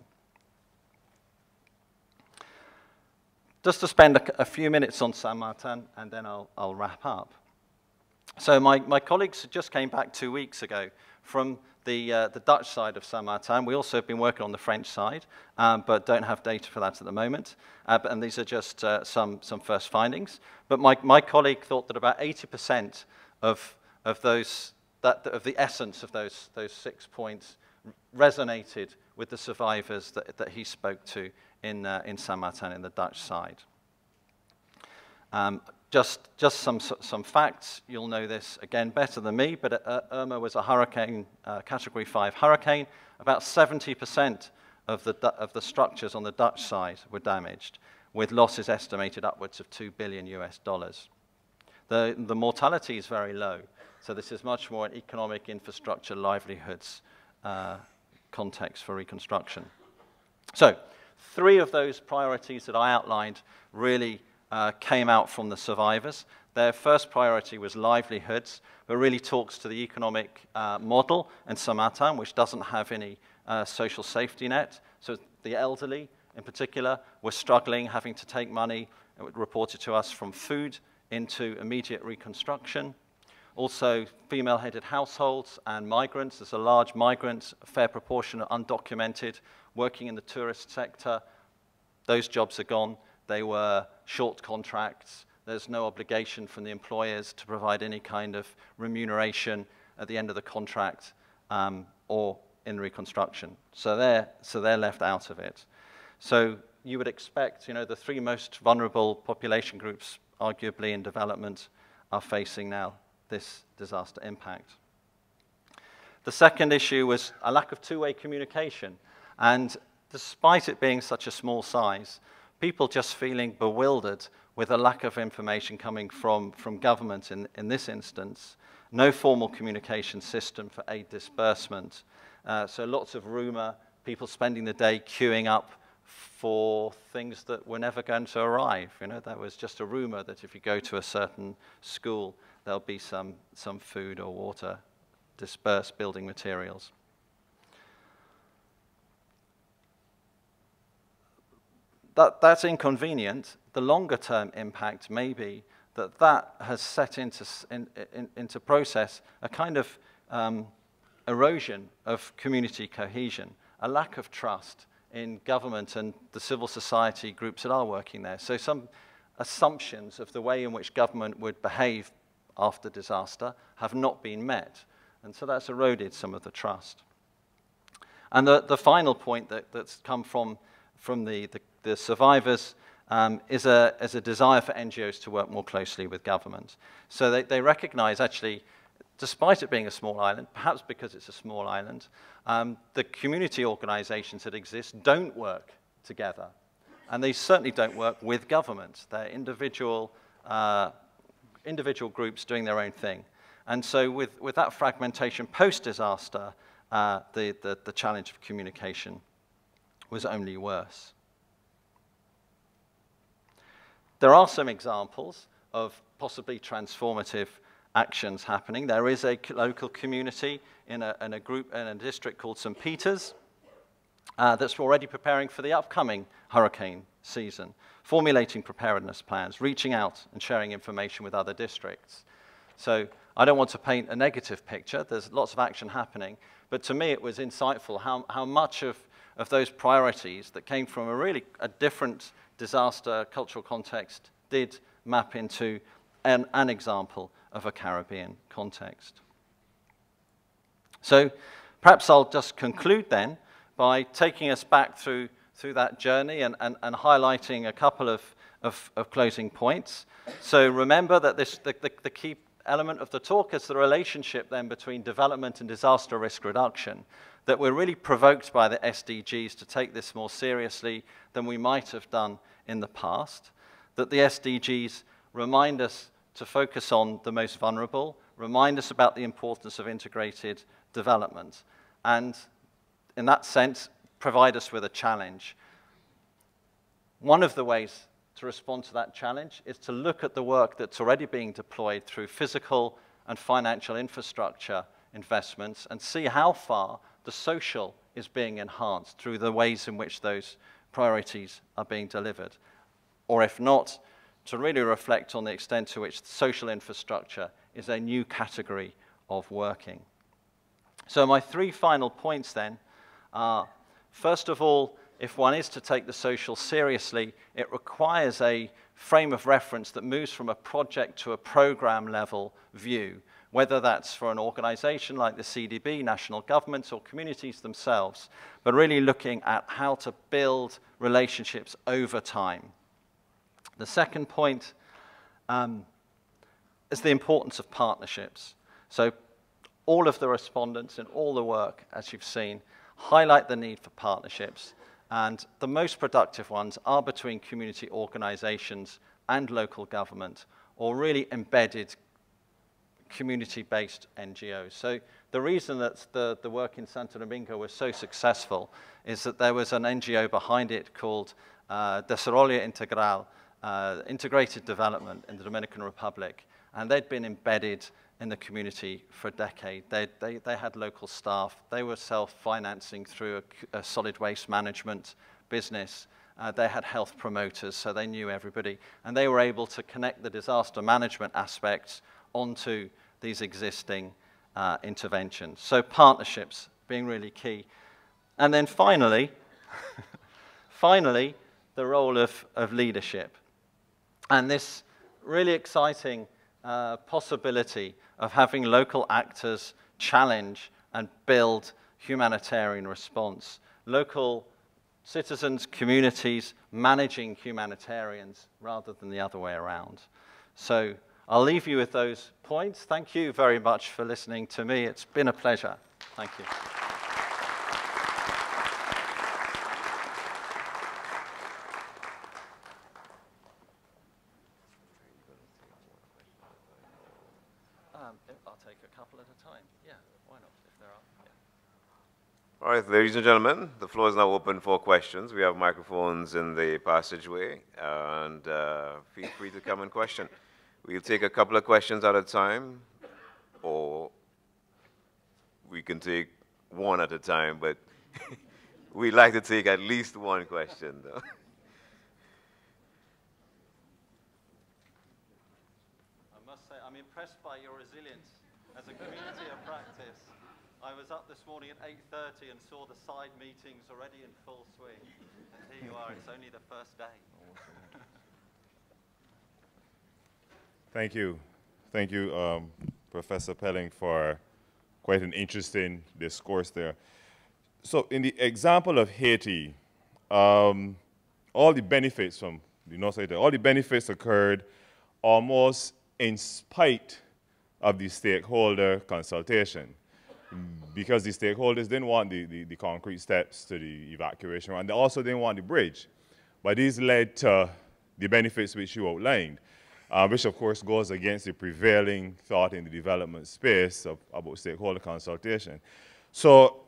Just to spend a few minutes on Saint Martin, and then I'll wrap up. So my colleagues just came back 2 weeks ago from the Dutch side of Saint Martin. We also have been working on the French side, but don't have data for that at the moment. And these are just some first findings. But my colleague thought that about 80% of the essence of those 6 points resonated with the survivors that he spoke to in Saint Martin in the Dutch side. Just some facts. You'll know this again better than me, but Irma was a hurricane, Category 5 hurricane. About 70% of the structures on the Dutch side were damaged, with losses estimated upwards of $2 billion US. The mortality is very low, so this is much more an economic infrastructure, livelihoods context for reconstruction. So 3 of those priorities that I outlined really came out from the survivors. Their first priority was livelihoods, but really talks to the economic model in Saint Martin, which doesn't have any social safety net. So The elderly, in particular, were struggling, having to take money, it was reported to us, from food into immediate reconstruction. Also, female-headed households and migrants. There's a large migrant, a fair proportion are undocumented, working in the tourist sector. Those jobs are gone. They were short contracts. There's no obligation from the employers to provide any kind of remuneration at the end of the contract or in reconstruction. So they're left out of it. So you would expect, you know, the three most vulnerable population groups, arguably in development, are facing now this disaster impact. The second issue was a lack of two-way communication. And despite it being such a small size, people just feeling bewildered with a lack of information coming from government in this instance, no formal communication system for aid disbursement. So lots of rumor, people spending the day queuing up for things that were never going to arrive. You know, that was just a rumor that if you go to a certain school, there'll be some food or water, dispersed building materials. That's inconvenient. The longer-term impact may be that has set into process a kind of erosion of community cohesion, a lack of trust in government and the civil society groups that are working there. So some assumptions of the way in which government would behave after disaster have not been met. And so that's eroded some of the trust. And the final point that's come from the survivors is a desire for NGOs to work more closely with government. So they recognize, actually, despite it being a small island, perhaps because it's a small island, the community organizations that exist don't work together. And they certainly don't work with government. They're individual groups doing their own thing. And so with that fragmentation post-disaster, the challenge of communication was only worse. There are some examples of possibly transformative actions happening. There is a local community in a district called St. Peter's that's already preparing for the upcoming hurricane season, formulating preparedness plans, reaching out and sharing information with other districts. So I don't want to paint a negative picture. There's lots of action happening. But to me, it was insightful how much of those priorities that came from a different disaster cultural context did map into an example of a Caribbean context. So perhaps I'll just conclude then by taking us back through that journey and highlighting a couple of closing points. So remember that the key element of the talk is the relationship then between development and disaster risk reduction, that we're really provoked by the SDGs to take this more seriously than we might have done in the past, that the SDGs remind us to focus on the most vulnerable, remind us about the importance of integrated development, and in that sense, provide us with a challenge. One of the ways to respond to that challenge is to look at the work that's already being deployed through physical and financial infrastructure investments and see how far the social is being enhanced through the ways in which those priorities are being delivered. Or if not, to really reflect on the extent to which social infrastructure is a new category of working. So my three final points then are, first of all, if one is to take the social seriously, it requires a frame of reference that moves from a project to a program level view, whether that's for an organization like the CDB, national governments, or communities themselves, but really looking at how to build relationships over time. The second point is the importance of partnerships. So all of the respondents in all the work, as you've seen, highlight the need for partnerships. And the most productive ones are between community organizations and local government, or really embedded community-based NGOs. So the reason that the work in Santo Domingo was so successful is that there was an NGO behind it called Desarrollo Integral, Integrated Development in the Dominican Republic, and they'd been embedded in the community for a decade. They had local staff. They were self-financing through a solid waste management business. They had health promoters, so they knew everybody. And they were able to connect the disaster management aspects onto these existing interventions. So partnerships being really key. And then finally, finally, the role of leadership. And this really exciting possibility of having local actors challenge and build humanitarian response. Local citizens, communities managing humanitarians rather than the other way around. So I'll leave you with those points. Thank you very much for listening to me. It's been a pleasure. Thank you. I'll take a couple at a time. Yeah, why not, if there are. Yeah.
All right, ladies and gentlemen, the floor is now open for questions. We have microphones in the passageway, and feel free to come and question. We'll take a couple of questions at a time, or we can take one at a time, but we like to take at least one question, though.
I'm impressed by your resilience as a community of practice. I was up this morning at 8:30 and saw the side meetings already in full swing. And here you are, it's only the first day.
Thank you. Thank you, Professor Pelling, for quite an interesting discourse there. So in the example of Haiti, all the benefits from the North Haiti, all the benefits occurred almost in spite of the stakeholder consultation, because the stakeholders didn't want the concrete steps to the evacuation, and they also didn't want the bridge. But these led to the benefits which you outlined, which of course goes against the prevailing thought in the development space about stakeholder consultation. So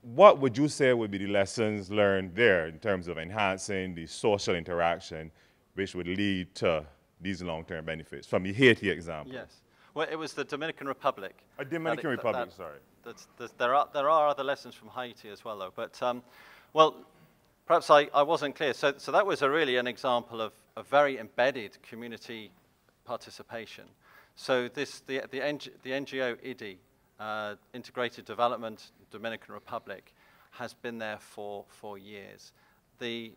what would you say would be the lessons learned there in terms of enhancing the social interaction which would lead to these long-term benefits, from the Haiti example?
Yes. Well, it was the Dominican Republic.
Dominican Republic, sorry.
There are other lessons from Haiti as well, though. But, well, perhaps I wasn't clear. So that was really an example of a very embedded community participation. So the NGO IDI, Integrated Development Dominican Republic, has been there for years. The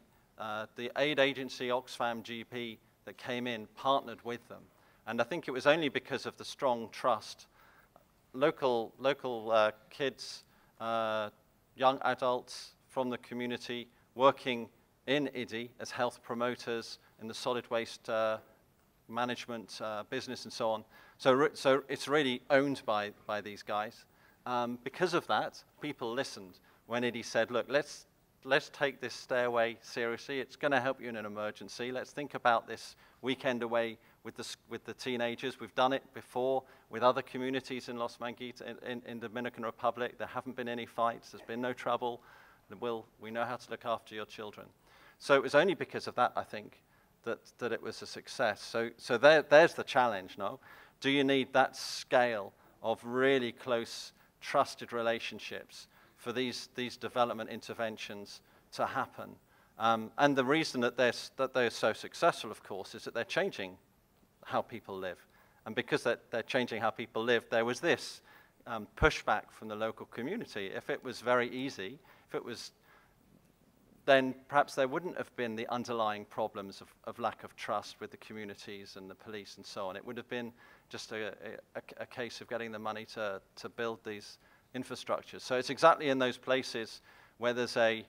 aid agency Oxfam GP that came in partnered with them. And I think it was only because of the strong trust. Local kids, young adults from the community working in IDI as health promoters in the solid waste management business and so on. So it's really owned by these guys. Because of that, people listened when IDI said, look, let's take this stairway seriously. It's going to help you in an emergency. Let's think about this weekend away with the teenagers. We've done it before with other communities in Los Manguitos, in Dominican Republic. There haven't been any fights. There's been no trouble. We know how to look after your children. So it was only because of that, I think, that it was a success. So there's the challenge, no? Do you need that scale of really close, trusted relationships for these development interventions to happen? And the reason that they're so successful, of course, is that they're changing how people live. And because they're changing how people live, there was this pushback from the local community. If it was very easy, then perhaps there wouldn't have been the underlying problems of lack of trust with the communities and the police and so on. It would have been just a case of getting the money to build these infrastructures. So it's exactly in those places where there's an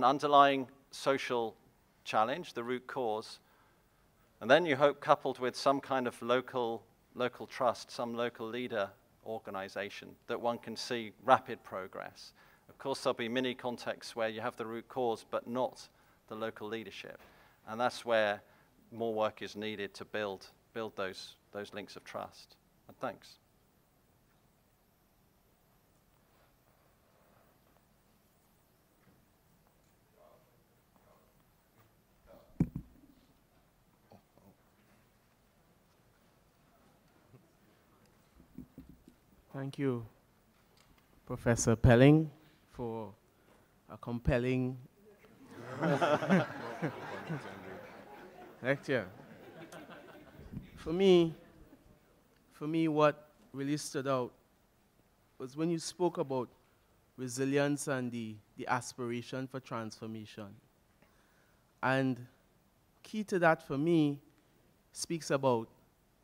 underlying social challenge, the root cause, and then you hope coupled with some kind of local trust, some local leader organization, that one can see rapid progress. Of course, there'll be many contexts where you have the root cause but not the local leadership. And that's where more work is needed to build those links of trust. And thanks.
Thank you, Professor Pelling, for a compelling lecture. For me, what really stood out was when you spoke about resilience and the aspiration for transformation. And key to that for me speaks about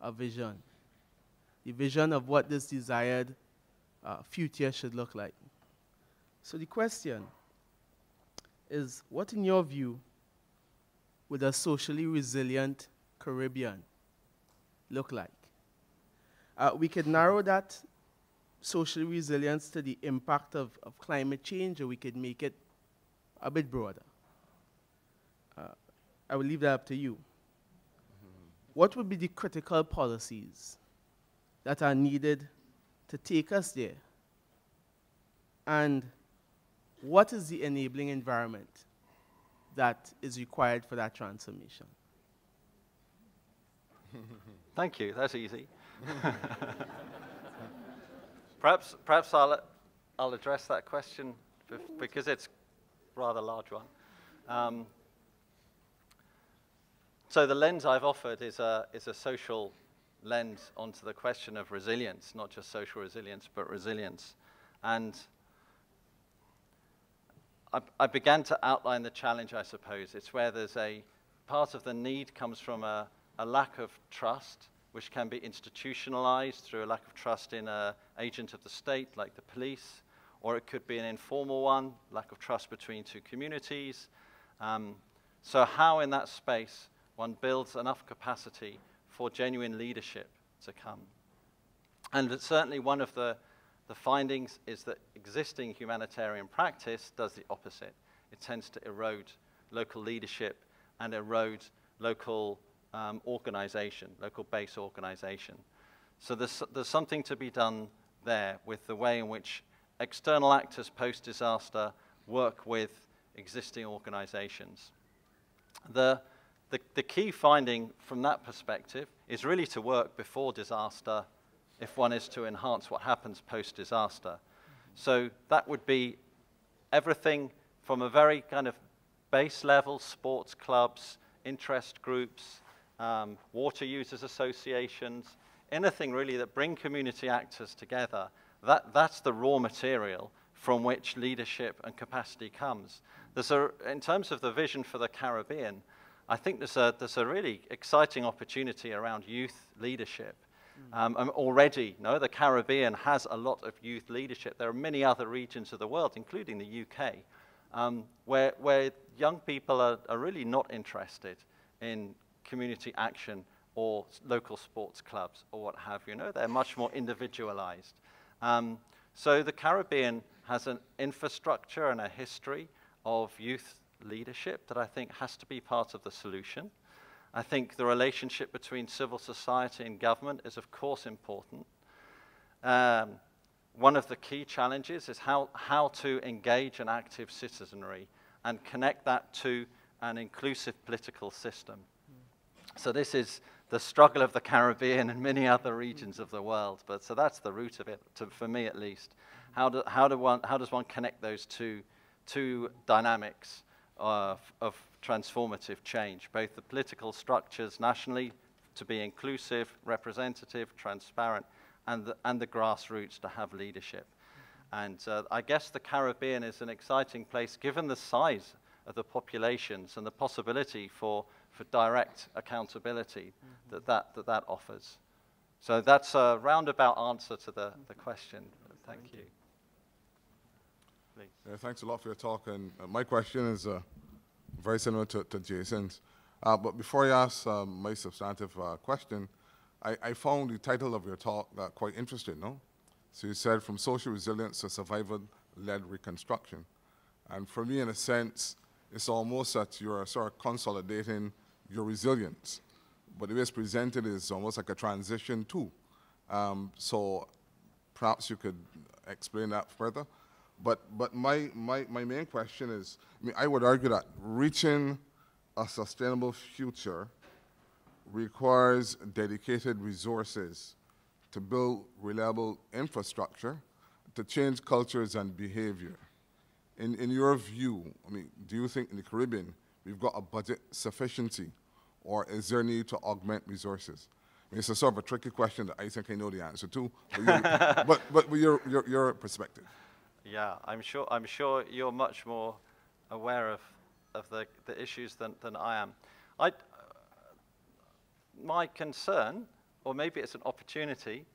a vision, the vision of what this desired future should look like. So the question is, what in your view would a socially resilient Caribbean look like? We could narrow that social resilience to the impact of climate change, or we could make it a bit broader. I will leave that up to you. What would be the critical policies that are needed to take us there? And what is the enabling environment that is required for that transformation?
Thank you. That's easy. Perhaps I'll address that question because it's a rather large one. So the lens I've offered is a social lens onto the question of resilience, not just social resilience, but resilience. And I began to outline the challenge, I suppose. It's where there's a part of the need comes from a lack of trust, which can be institutionalized through a lack of trust in an agent of the state, like the police, or it could be an informal one, lack of trust between two communities. So how in that space one builds enough capacity for genuine leadership to come? And certainly one of the findings is that existing humanitarian practice does the opposite. It tends to erode local leadership and erode local organization, local base organization. So there's something to be done there with the way in which external actors post-disaster work with existing organizations. The key finding from that perspective is really to work before disaster if one is to enhance what happens post-disaster. So that would be everything from a very kind of base level, sports clubs, interest groups, water users associations, anything really that bring community actors together. That's the raw material from which leadership and capacity comes. In terms of the vision for the Caribbean, I think there's a really exciting opportunity around youth leadership. Already, the Caribbean has a lot of youth leadership. There are many other regions of the world, including the UK, where young people are really not interested in community action or local sports clubs or what have you. They're much more individualized. So the Caribbean has an infrastructure and a history of youth leadership that I think has to be part of the solution. I think the relationship between civil society and government is, of course, important. One of the key challenges is how to engage an active citizenry and connect that to an inclusive political system. So this is the struggle of the Caribbean and many other regions of the world. So that's the root of it, for me at least. How does one connect those two dynamics of transformative change, both the political structures nationally to be inclusive, representative, transparent, and the grassroots to have leadership. And I guess the Caribbean is an exciting place, given the size of the populations and the possibility for direct accountability that offers. So that's a roundabout answer to the question. Thank you. Please.
Yeah, thanks a lot for your talk. And my question is very similar to Jason's. But before I ask my substantive question, I found the title of your talk quite interesting, no? So you said, from social resilience to survival-led reconstruction. And for me, in a sense, it's almost that you're sort of consolidating your resilience. But the way it's presented is almost like a transition too. So perhaps you could explain that further. But my main question is, I would argue that reaching a sustainable future requires dedicated resources to build reliable infrastructure, to change cultures and behavior. In your view, I mean, do you think in the Caribbean we've got a budget sufficiency, or is there need to augment resources? I mean, it's a sort of a tricky question that I think I know the answer to, but with your perspective.
Yeah, I'm sure you're much more aware of the issues than I am. My concern, or maybe it's an opportunity,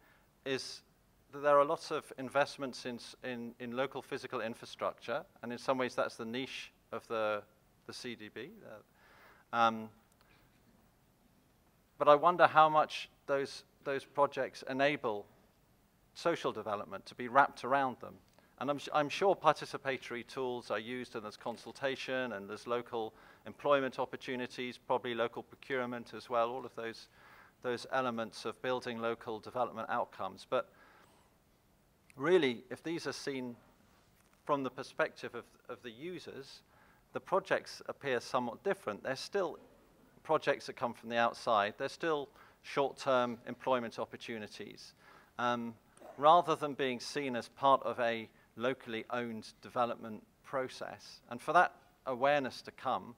is that there are lots of investments in local physical infrastructure, and in some ways that's the niche of the CDB. But I wonder how much those projects enable social development to be wrapped around them. And I'm sure participatory tools are used, and there's consultation, and there's local employment opportunities, probably local procurement as well, all of those elements of building local development outcomes. But really, if these are seen from the perspective of the users, the projects appear somewhat different. They're still projects that come from the outside. They're still short-term employment opportunities, rather than being seen as part of a locally owned development process. And for that awareness to come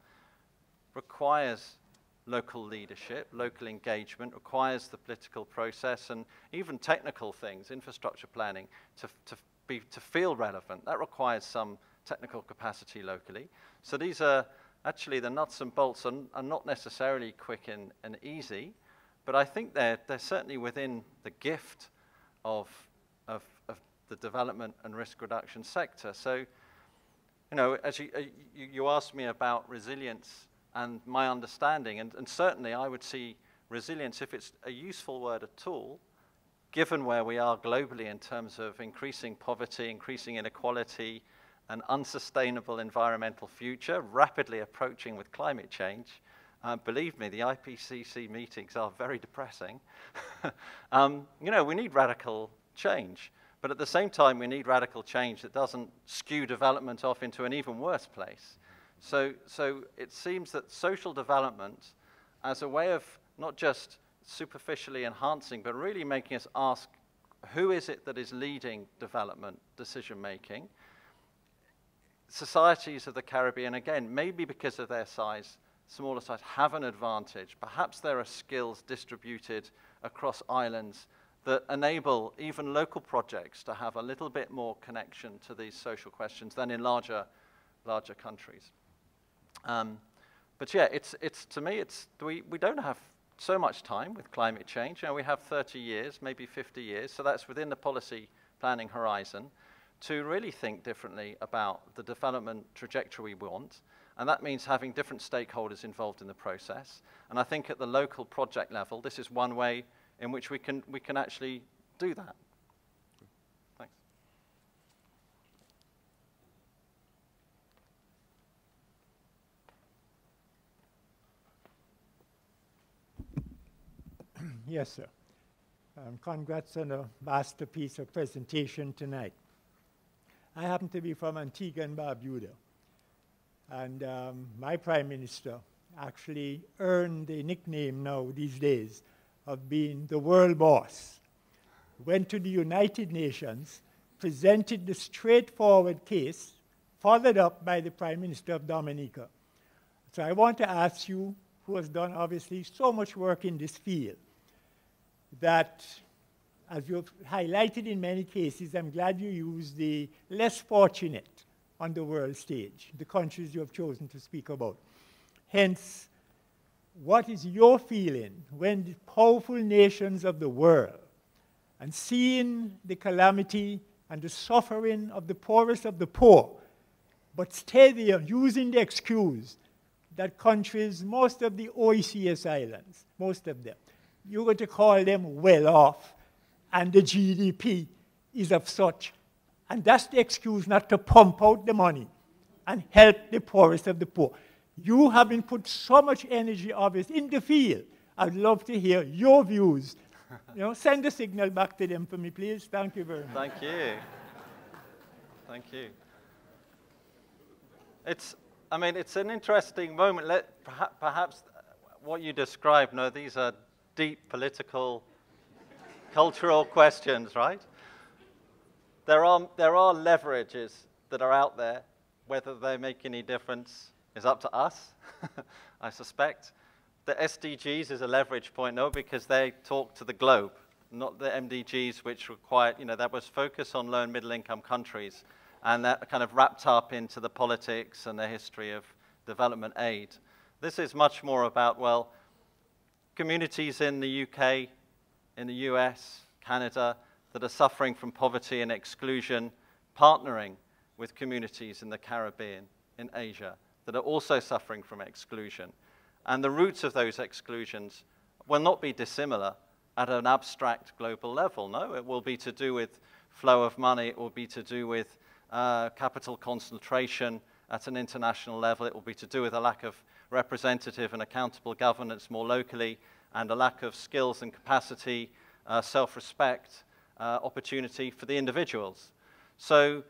requires local leadership, local engagement, requires the political process, and even technical things, infrastructure planning, to feel relevant. That requires some technical capacity locally. So these are actually the nuts and bolts, are not necessarily quick and easy, but I think they're certainly within the gift of the development and risk reduction sector. So, you know, as you asked me about resilience and my understanding, and certainly I would see resilience, if it's a useful word at all, given where we are globally in terms of increasing poverty, increasing inequality, an unsustainable environmental future, rapidly approaching with climate change. Believe me, the IPCC meetings are very depressing. You know, we need radical change. But at the same time, we need radical change that doesn't skew development off into an even worse place. So it seems that social development, as a way of not just superficially enhancing, but really making us ask, who is it that is leading development decision-making? Societies of the Caribbean, again, maybe because of their size, smaller size, have an advantage. Perhaps there are skills distributed across islands that enable even local projects to have a little bit more connection to these social questions than in larger countries. But yeah, to me, we don't have so much time with climate change. You know, we have 30 years, maybe 50 years, so that's within the policy planning horizon to really think differently about the development trajectory we want. And that means having different stakeholders involved in the process. And I think at the local project level, this is one way in which we can actually do that. Thanks.
Yes, sir. Congrats on a masterpiece of presentation tonight. I happen to be from Antigua and Barbuda, and my Prime Minister actually earned a nickname now these days of being the world boss. Went to the United Nations, presented the straightforward case, followed up by the Prime Minister of Dominica. So I want to ask you, who has done obviously so much work in this field, that as you've highlighted in many cases, I'm glad you used the less fortunate on the world stage, the countries you have chosen to speak about. Hence, what is your feeling when the powerful nations of the world, and seeing the calamity and the suffering of the poorest of the poor, but stay there using the excuse that countries, most of the OECS islands, most of them, you're going to call them well off, and the GDP is of such. And that's the excuse not to pump out the money and help the poorest of the poor. You having put so much energy, obviously, in the field. I'd love to hear your views. You know, send a signal back to them for me, please. Thank you very much.
Thank you. Thank you. I mean, it's an interesting moment. Perhaps what you described, no, these are deep political cultural questions, right? There are leverages that are out there. Whether they make any difference is up to us, I suspect. The SDGs is a leverage point, no, because they talk to the globe, not the MDGs, which require, that was focused on low and middle income countries, and that kind of wrapped up into the politics and the history of development aid. This is much more about, well, communities in the UK, in the US, Canada, that are suffering from poverty and exclusion, partnering with communities in the Caribbean, in Asia, that are also suffering from exclusion. And the roots of those exclusions will not be dissimilar at an abstract global level, no? It will be to do with flow of money, it will be to do with capital concentration at an international level, it will be to do with a lack of representative and accountable governance more locally, and a lack of skills and capacity, self-respect, opportunity for the individuals. So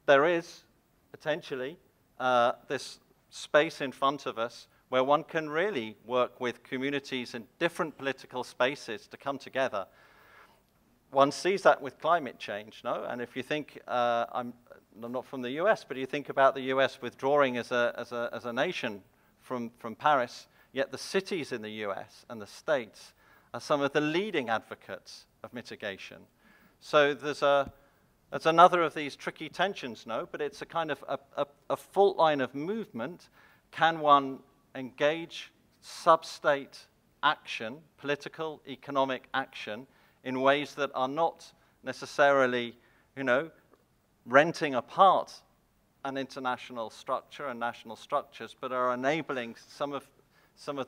there is potentially this space in front of us where one can really work with communities in different political spaces to come together. One sees that with climate change, no? And if you think, I'm not from the US, but you think about the US withdrawing as a nation from Paris, yet the cities in the US and the states are some of the leading advocates of mitigation. So that's another of these tricky tensions, no? But it's a kind of a fault line of movement. Can one engage sub-state action, political, economic action, in ways that are not necessarily, renting apart an international structure and national structures, but are enabling some of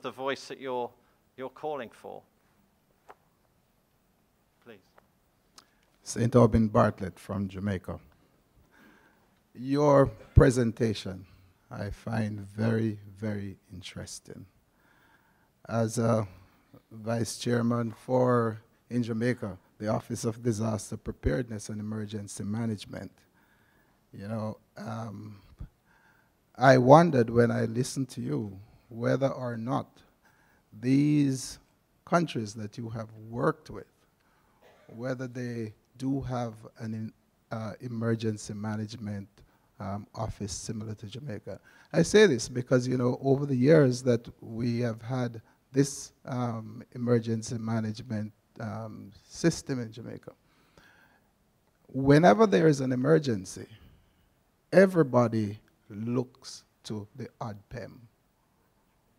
the voice that you're calling for? Please.
St. Aubin Bartlett from Jamaica. Your presentation I find very, very interesting. As a vice chairman in Jamaica, the Office of Disaster Preparedness and Emergency Management, I wondered when I listened to you whether or not these countries that you have worked with, whether they do have an emergency management office similar to Jamaica. I say this because, over the years that we have had this emergency management system in Jamaica, whenever there is an emergency, everybody looks to the ODPEM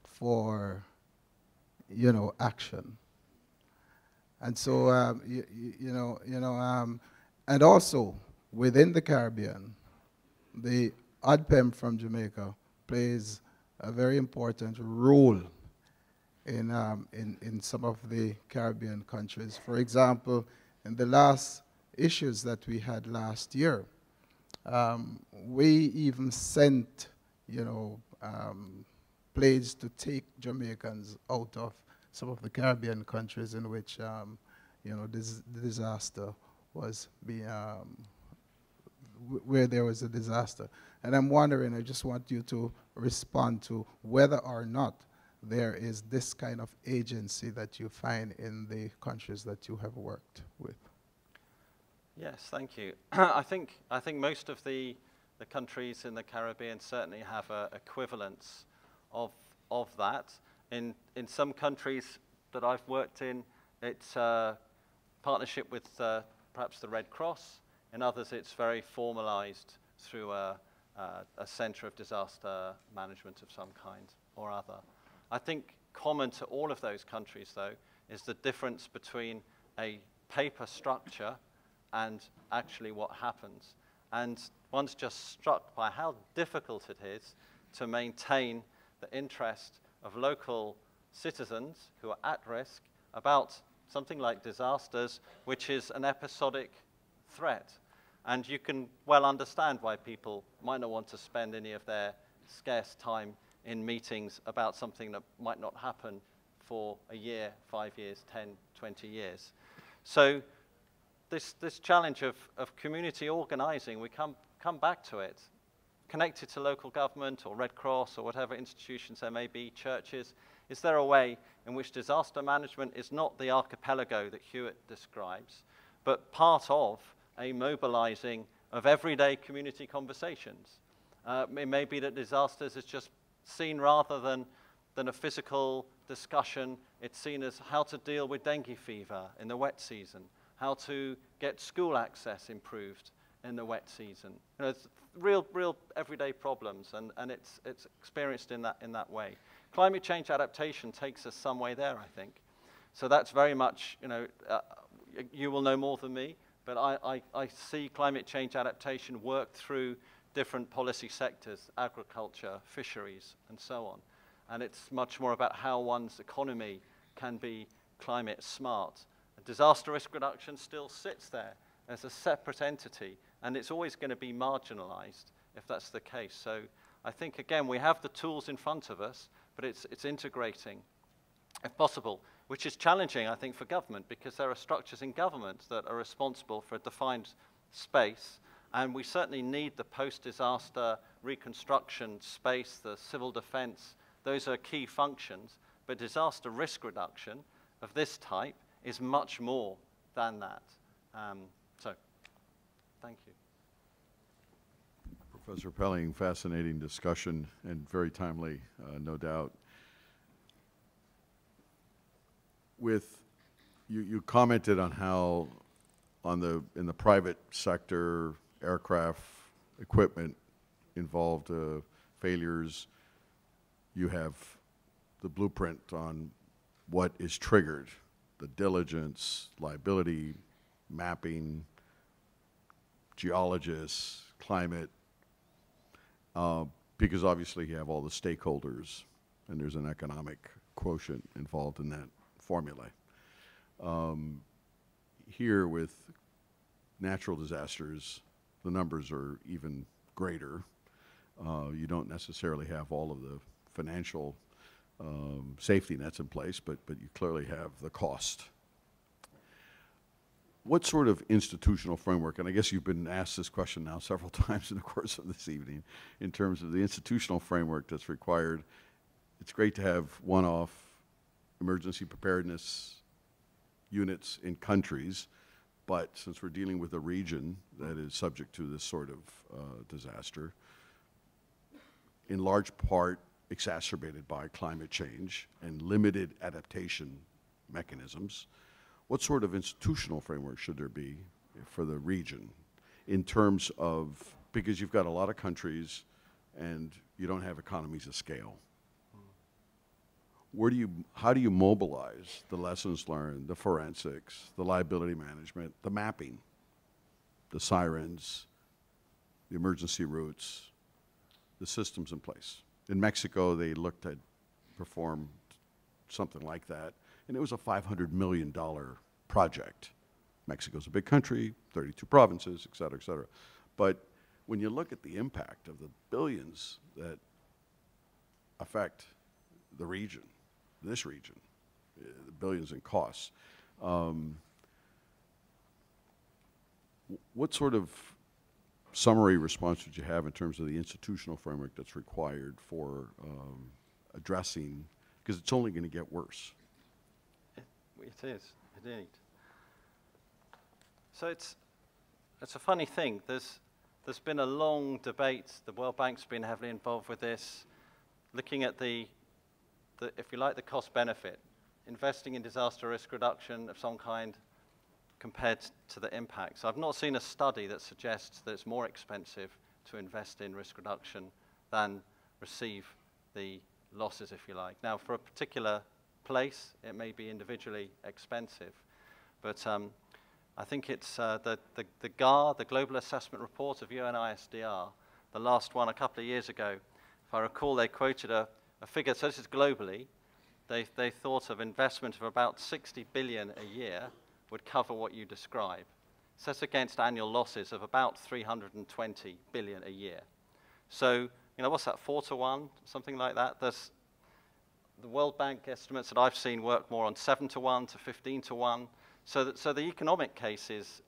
for, action. And so, and also within the Caribbean, the ODPEM from Jamaica plays a very important role in some of the Caribbean countries. For example, in the last issues that we had last year, we even sent, planes to take Jamaicans out of some of the Caribbean countries in which, the disaster was being, where there was a disaster. And I'm wondering, I just want you to respond to whether or not there is this kind of agency that you find in the countries that you have worked with.
Yes, thank you. I think most of the countries in the Caribbean certainly have an equivalence of that. In some countries that I've worked in, it's a partnership with perhaps the Red Cross. In others, it's very formalized through a center of disaster management of some kind or other. I think common to all of those countries, though, is the difference between a paper structure and actually what happens. And one's just struck by how difficult it is to maintain the interest of local citizens who are at risk about something like disasters, which is an episodic threat. And you can well understand why people might not want to spend any of their scarce time in meetings about something that might not happen for a year, 5 years, 10, 20 years. So this challenge of community organizing, we come back to it. Connected to local government or Red Cross or whatever institutions there may be, churches, Is there a way in which disaster management is not the archipelago that Hewitt describes, but part of a mobilizing of everyday community conversations? It may be that disasters is just seen rather than a physical discussion. It's seen as how to deal with dengue fever in the wet season, how to get school access improved in the wet season. You know, it's real everyday problems, and it's experienced in that way. Climate change adaptation takes us some way there, I think. So that's very much, you know, you will know more than me, but I see climate change adaptation work through different policy sectors, agriculture, fisheries, and so on. And it's much more about how one's economy can be climate smart. Disaster risk reduction still sits there as a separate entity, and it's always going to be marginalized if that's the case. So I think, again, we have the tools in front of us, but it's integrating, if possible, which is challenging, I think, for government, because there are structures in government that are responsible for a defined space, and we certainly need the post-disaster reconstruction space, the civil defense. Those are key functions, but disaster risk reduction of this type is much more than that. So, thank you.
Professor Pelling, fascinating discussion and very timely, no doubt. You commented on how in the private sector, aircraft, equipment involved failures, you have the blueprint on what is triggered, the diligence, liability, mapping, geologists, climate, because obviously you have all the stakeholders and there's an economic quotient involved in that formula. Here with natural disasters, the numbers are even greater. You don't necessarily have all of the financial safety nets in place, but you clearly have the cost. What sort of institutional framework, and I guess you've been asked this question now several times in the course of this evening, in terms of the institutional framework that's required? It's great to have one-off emergency preparedness units in countries, but since we're dealing with a region that is subject to this sort of disaster, in large part exacerbated by climate change and limited adaptation mechanisms, what sort of institutional framework should there be for the region in terms of, because you've got a lot of countries and you don't have economies of scale? How do you mobilize the lessons learned, the forensics, the liability management, the mapping, the sirens, the emergency routes, the systems in place? In Mexico, they looked at perform something like that, and it was a $500 million project. Mexico's a big country, 32 provinces, et cetera, et cetera. But when you look at the impact of the billions that affect the region, this region, the billions in costs, what sort of summary response would you have in terms of the institutional framework that's required for addressing, because it's only going to get worse?
It is, indeed. So it's a funny thing. There's been a long debate. The World Bank's been heavily involved with this, looking at the if you like, the cost benefit, investing in disaster risk reduction of some kind compared to the impacts. I've not seen a study that suggests that it's more expensive to invest in risk reduction than receive the losses, if you like. Now, for a particular place, it may be individually expensive, but I think it's the GAR, the Global Assessment Report of UNISDR, the last one a couple of years ago. If I recall, they quoted a figure, so this is globally, they thought of investment of about 60 billion a year would cover what you describe. So that's against annual losses of about 320 billion a year. So, you know, what's that, 4 to 1, something like that? There's the World Bank estimates that I've seen work more on 7 to 1 to 15 to 1. So the economic case is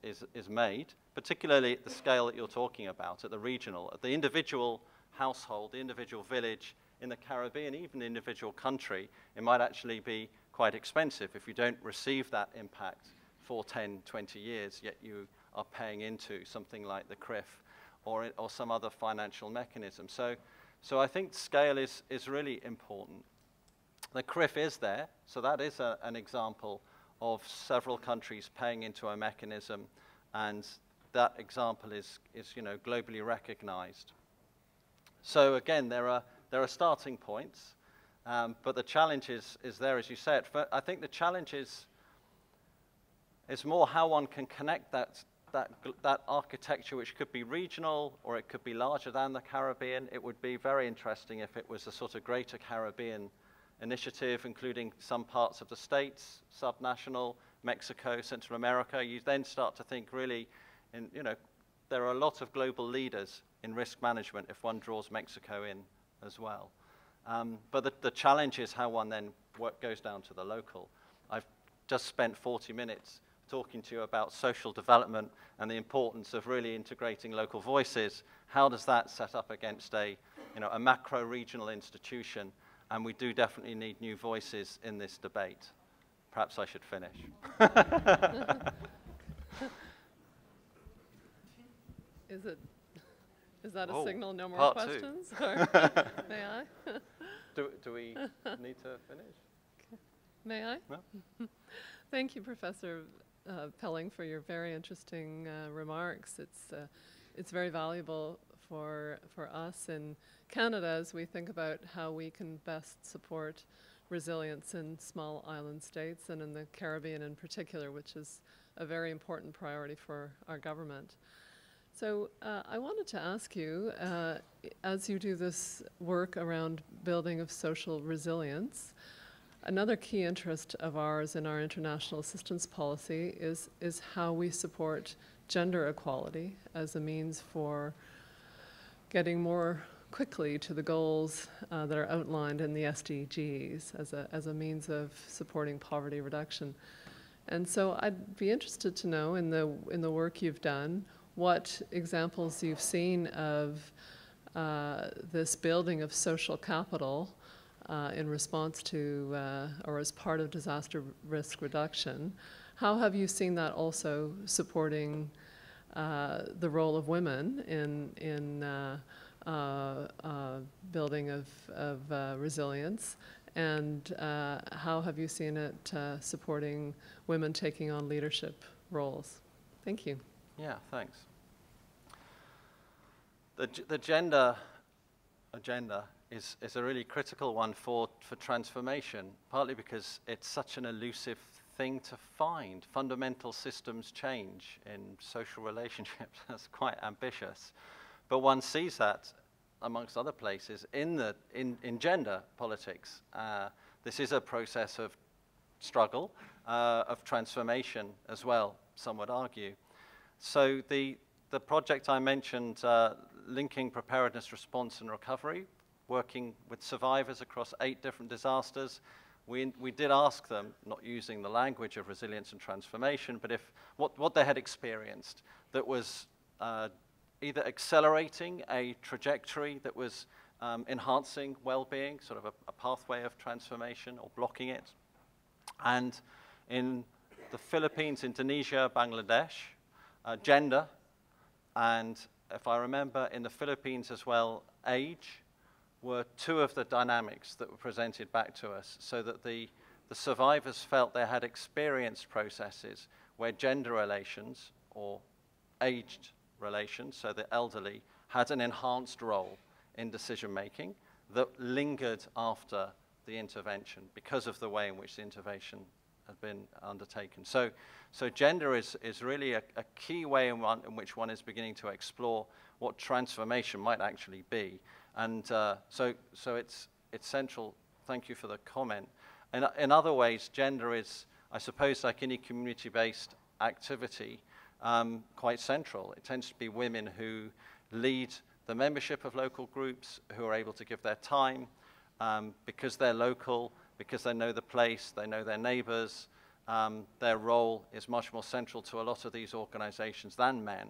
made, particularly at the scale that you're talking about, at the regional, at the individual household, the individual village, in the Caribbean, even individual country, it might actually be quite expensive if you don't receive that impact for 10, 20 years, yet you are paying into something like the CRIF or some other financial mechanism. So I think scale is really important. The CRIF is there, so that is an example of several countries paying into a mechanism, and that example is globally recognized. So again, there are starting points, but the challenge is there, as you said. But I think the challenge is more how one can connect that architecture, which could be regional or it could be larger than the Caribbean. It would be very interesting if it was a sort of greater Caribbean initiative, including some parts of the States, subnational, Mexico, Central America. You then start to think really, there are a lot of global leaders in risk management if one draws Mexico in as well. But the challenge is how one then goes down to the local. I've just spent 40 minutes talking to you about social development and the importance of really integrating local voices. How does that set up against a macro-regional institution? And we do definitely need new voices in this debate. Perhaps I should finish.
Is that a signal? No more questions? Or may I?
Do we need to finish?
May I?
No?
Thank you, Professor Pelling, for your very interesting remarks. It's very valuable for us in Canada as we think about how we can best support resilience in small island states and in the Caribbean in particular, which is a very important priority for our government. So I wanted to ask you, as you do this work around building of social resilience, another key interest of ours in our international assistance policy is how we support gender equality as a means for getting more quickly to the goals that are outlined in the SDGs as a means of supporting poverty reduction. And so I'd be interested to know, in the work you've done, what examples you've seen of this building of social capital in response to or as part of disaster risk reduction. How have you seen that also supporting the role of women in building of resilience, and how have you seen it supporting women taking on leadership roles? Thank you.
Yeah, thanks. The gender agenda is a really critical one for transformation, partly because it's such an elusive thing to find. Fundamental systems change in social relationships. That's quite ambitious. But one sees that, amongst other places, in gender politics. This is a process of struggle, of transformation as well, some would argue. So the project I mentioned, linking preparedness, response, and recovery, working with survivors across 8 different disasters, we did ask them, not using the language of resilience and transformation, but what they had experienced that was either accelerating a trajectory that was enhancing well-being, sort of a pathway of transformation, or blocking it. And in the Philippines, Indonesia, Bangladesh, gender, and if I remember, in the Philippines as well, age, were 2 of the dynamics that were presented back to us, so that the survivors felt they had experienced processes where gender relations or aged relations, so the elderly, had an enhanced role in decision-making that lingered after the intervention because of the way in which the intervention had been undertaken. So gender is really a key way in which one is beginning to explore what transformation might actually be. And so it's central. Thank you for the comment. And in other ways, gender is, I suppose, like any community-based activity, quite central. It tends to be women who lead the membership of local groups, who are able to give their time because they're local, because they know the place, they know their neighbors. Their role is much more central to a lot of these organizations than men.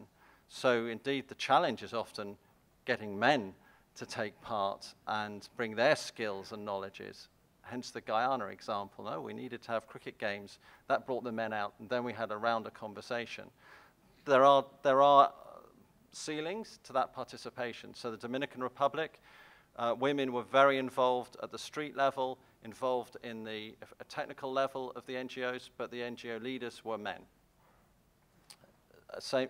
So indeed, the challenge is often getting men to take part and bring their skills and knowledges. Hence the Guyana example. No, we needed to have cricket games. That brought the men out, and then we had a rounder conversation. There are ceilings to that participation. So the Dominican Republic, women were very involved at the street level, involved in the technical level of the NGOs, but the NGO leaders were men.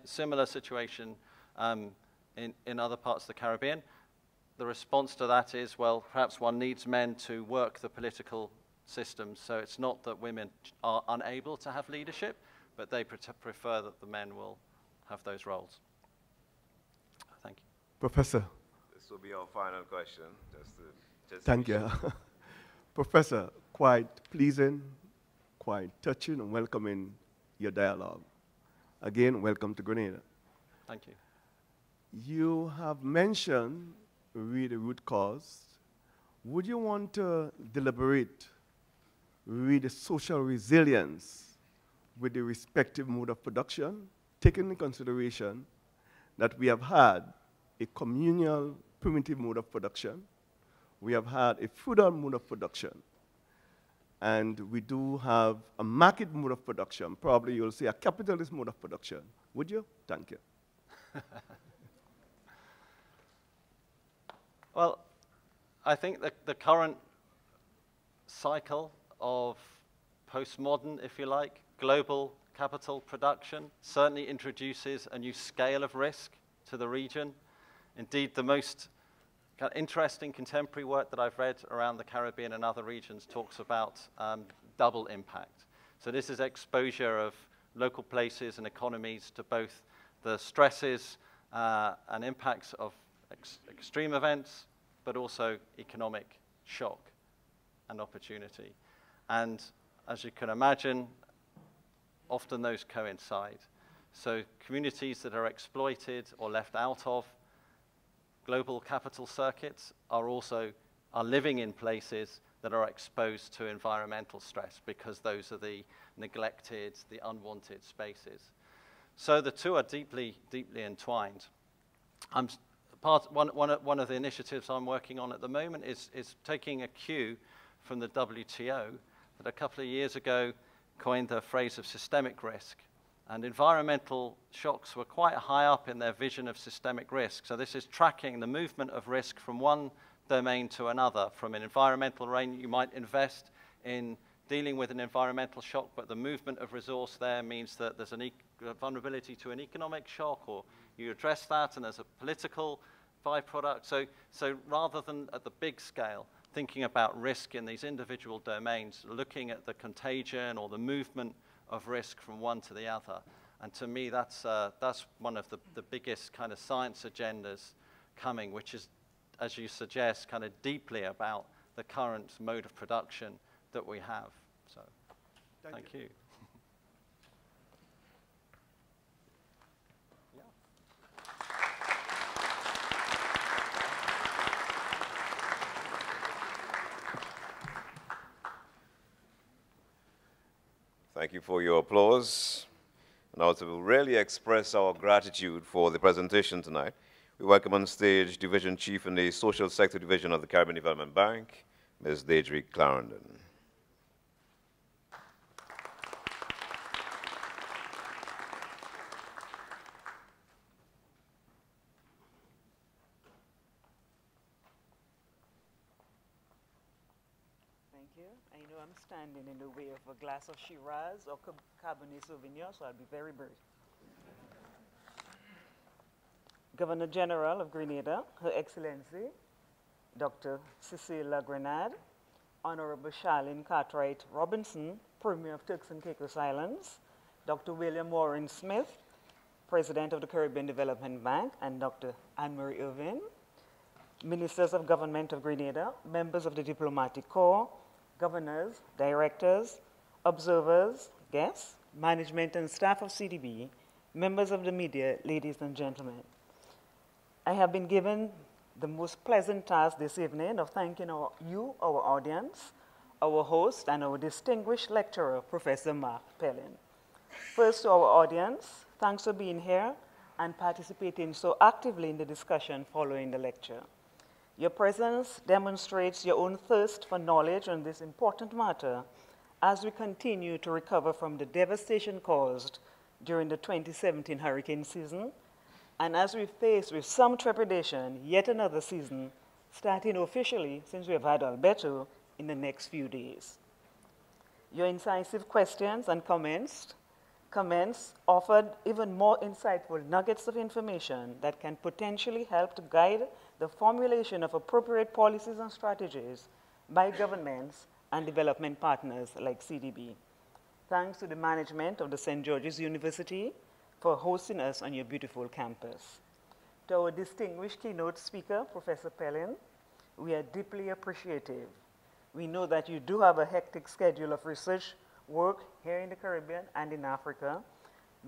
Similar situation in other parts of the Caribbean. The response to that is, well, perhaps one needs men to work the political system, so it's not that women are unable to have leadership, but they prefer that the men will have those roles. Thank you.
Professor.
This will be our final question.
Thank you. Professor, quite pleasing, quite touching and welcoming your dialogue. Again, welcome to Grenada.
Thank you.
You have mentioned the root cause. Would you want to deliberate the social resilience with the respective mode of production, taking into consideration that we have had a communal primitive mode of production, we have had a feudal mode of production, and we do have a market mode of production. Probably you'll say a capitalist mode of production. Would you? Thank you.
Well, I think the current cycle of postmodern, if you like, global capital production certainly introduces a new scale of risk to the region. Indeed, the most kind of interesting contemporary work that I've read around the Caribbean and other regions talks about double impact. So this is exposure of local places and economies to both the stresses and impacts of extreme events, but also economic shock and opportunity. And as you can imagine, often those coincide. So communities that are exploited or left out of global capital circuits are living in places that are exposed to environmental stress because those are the neglected, the unwanted spaces. So the two are deeply, deeply entwined. One of the initiatives I'm working on at the moment is taking a cue from the WTO that a couple of years ago coined the phrase of systemic risk. And environmental shocks were quite high up in their vision of systemic risk. So this is tracking the movement of risk from one domain to another. From an environmental range, you might invest in dealing with an environmental shock, but the movement of resource there means that there's a vulnerability to an economic shock, or you address that, and there's a political byproduct. So rather than at the big scale, thinking about risk in these individual domains, looking at the contagion or the movement of risk from one to the other. And to me, that's one of the biggest kind of science agendas coming, which is, as you suggest, kind of deeply about the current mode of production that we have. So thank you.
Thank you for your applause. And also, we'll really express our gratitude for the presentation tonight. We welcome on stage Division Chief in the Social Sector Division of the Caribbean Development Bank, Ms. Deidre Clarendon.
I know I'm standing in the way of a glass of Shiraz or Cabernet Sauvignon, so I'll be very brief. Governor General of Grenada, Her Excellency, Dr. Cecile La Grenade, Honorable Charlene Cartwright Robinson, Premier of Turks and Caicos Islands, Dr. William Warren Smith, President of the Caribbean Development Bank, and Dr. Anne-Marie Irvin, Ministers of Government of Grenada, members of the Diplomatic Corps, governors, directors, observers, guests, management and staff of CDB, members of the media, ladies and gentlemen. I have been given the most pleasant task this evening of thanking our audience, our host, and our distinguished lecturer, Professor Mark Pelling. First, to our audience, thanks for being here and participating so actively in the discussion following the lecture. Your presence demonstrates your own thirst for knowledge on this important matter as we continue to recover from the devastation caused during the 2017 hurricane season, and as we face with some trepidation yet another season, starting officially since we have had Alberto in the next few days. Your incisive questions and comments offered even more insightful nuggets of information that can potentially help to guide the formulation of appropriate policies and strategies by governments and development partners like CDB. Thanks to the management of the St. George's University for hosting us on your beautiful campus. To our distinguished keynote speaker, Professor Pelling, we are deeply appreciative. We know that you do have a hectic schedule of research work here in the Caribbean and in Africa,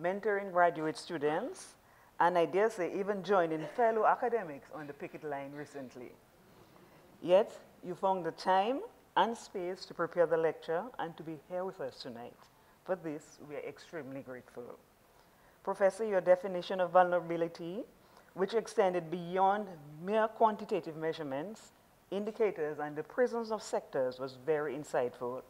mentoring graduate students, and I dare say even joining fellow academics on the picket line recently. Yet, you found the time and space to prepare the lecture and to be here with us tonight. For this, we are extremely grateful. Professor, your definition of vulnerability, which extended beyond mere quantitative measurements, indicators, and the prisms of sectors, was very insightful.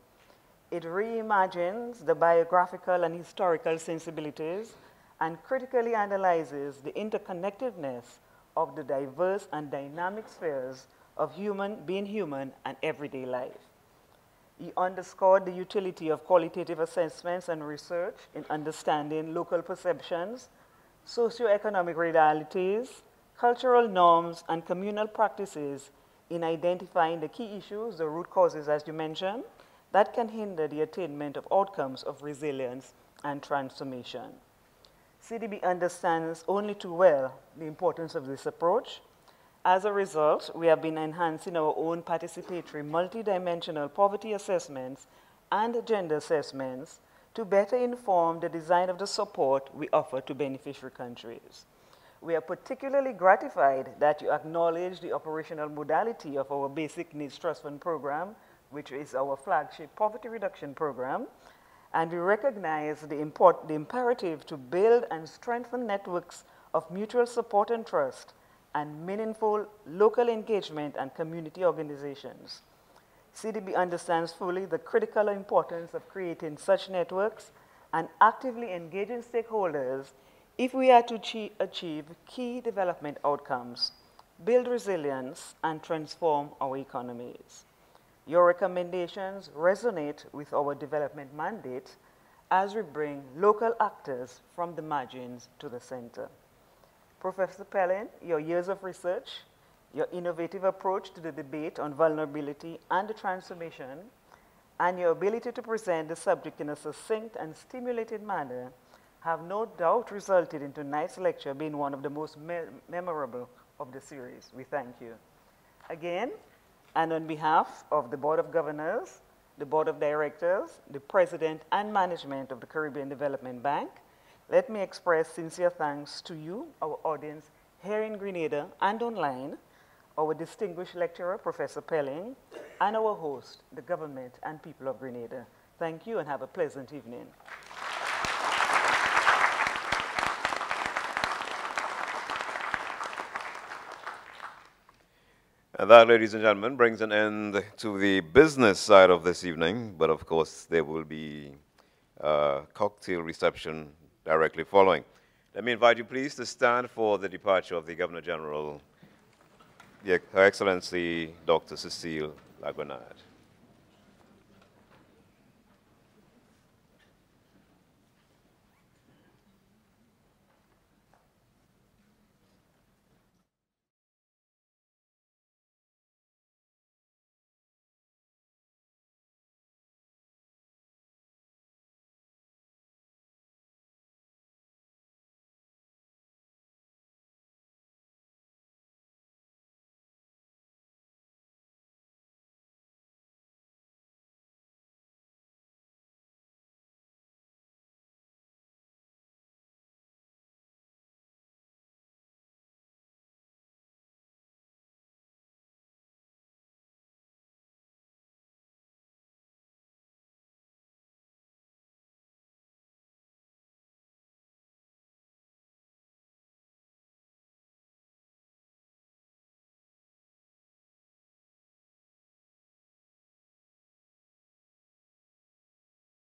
It reimagines the biographical and historical sensibilities and critically analyzes the interconnectedness of the diverse and dynamic spheres of being human and everyday life. He underscored the utility of qualitative assessments and research in understanding local perceptions, socioeconomic realities, cultural norms, and communal practices in identifying the key issues, the root causes, as you mentioned, that can hinder the attainment of outcomes of resilience and transformation. CDB understands only too well the importance of this approach. As a result, we have been enhancing our own participatory multidimensional poverty assessments and gender assessments to better inform the design of the support we offer to beneficiary countries. We are particularly gratified that you acknowledge the operational modality of our Basic Needs Trust Fund program, which is our flagship poverty reduction program, and we recognize the imperative to build and strengthen networks of mutual support and trust and meaningful local engagement and community organizations. CDB understands fully the critical importance of creating such networks and actively engaging stakeholders if we are to achieve key development outcomes, build resilience, and transform our economies. Your recommendations resonate with our development mandate as we bring local actors from the margins to the center. Professor Pelling, your years of research, your innovative approach to the debate on vulnerability and the transformation, and your ability to present the subject in a succinct and stimulating manner have no doubt resulted in tonight's lecture being one of the most memorable of the series. We thank you. Again, and on behalf of the Board of Governors, the Board of Directors, the President and Management of the Caribbean Development Bank, let me express sincere thanks to you, our audience here in Grenada and online, our distinguished lecturer, Professor Pelling, and our host, the government and people of Grenada. Thank you and have a pleasant evening.
And that, ladies and gentlemen, brings an end to the business side of this evening, but of course there will be a cocktail reception directly following. Let me invite you please to stand for the departure of the Governor General, Her Excellency Dr. Cecile Lagrenade.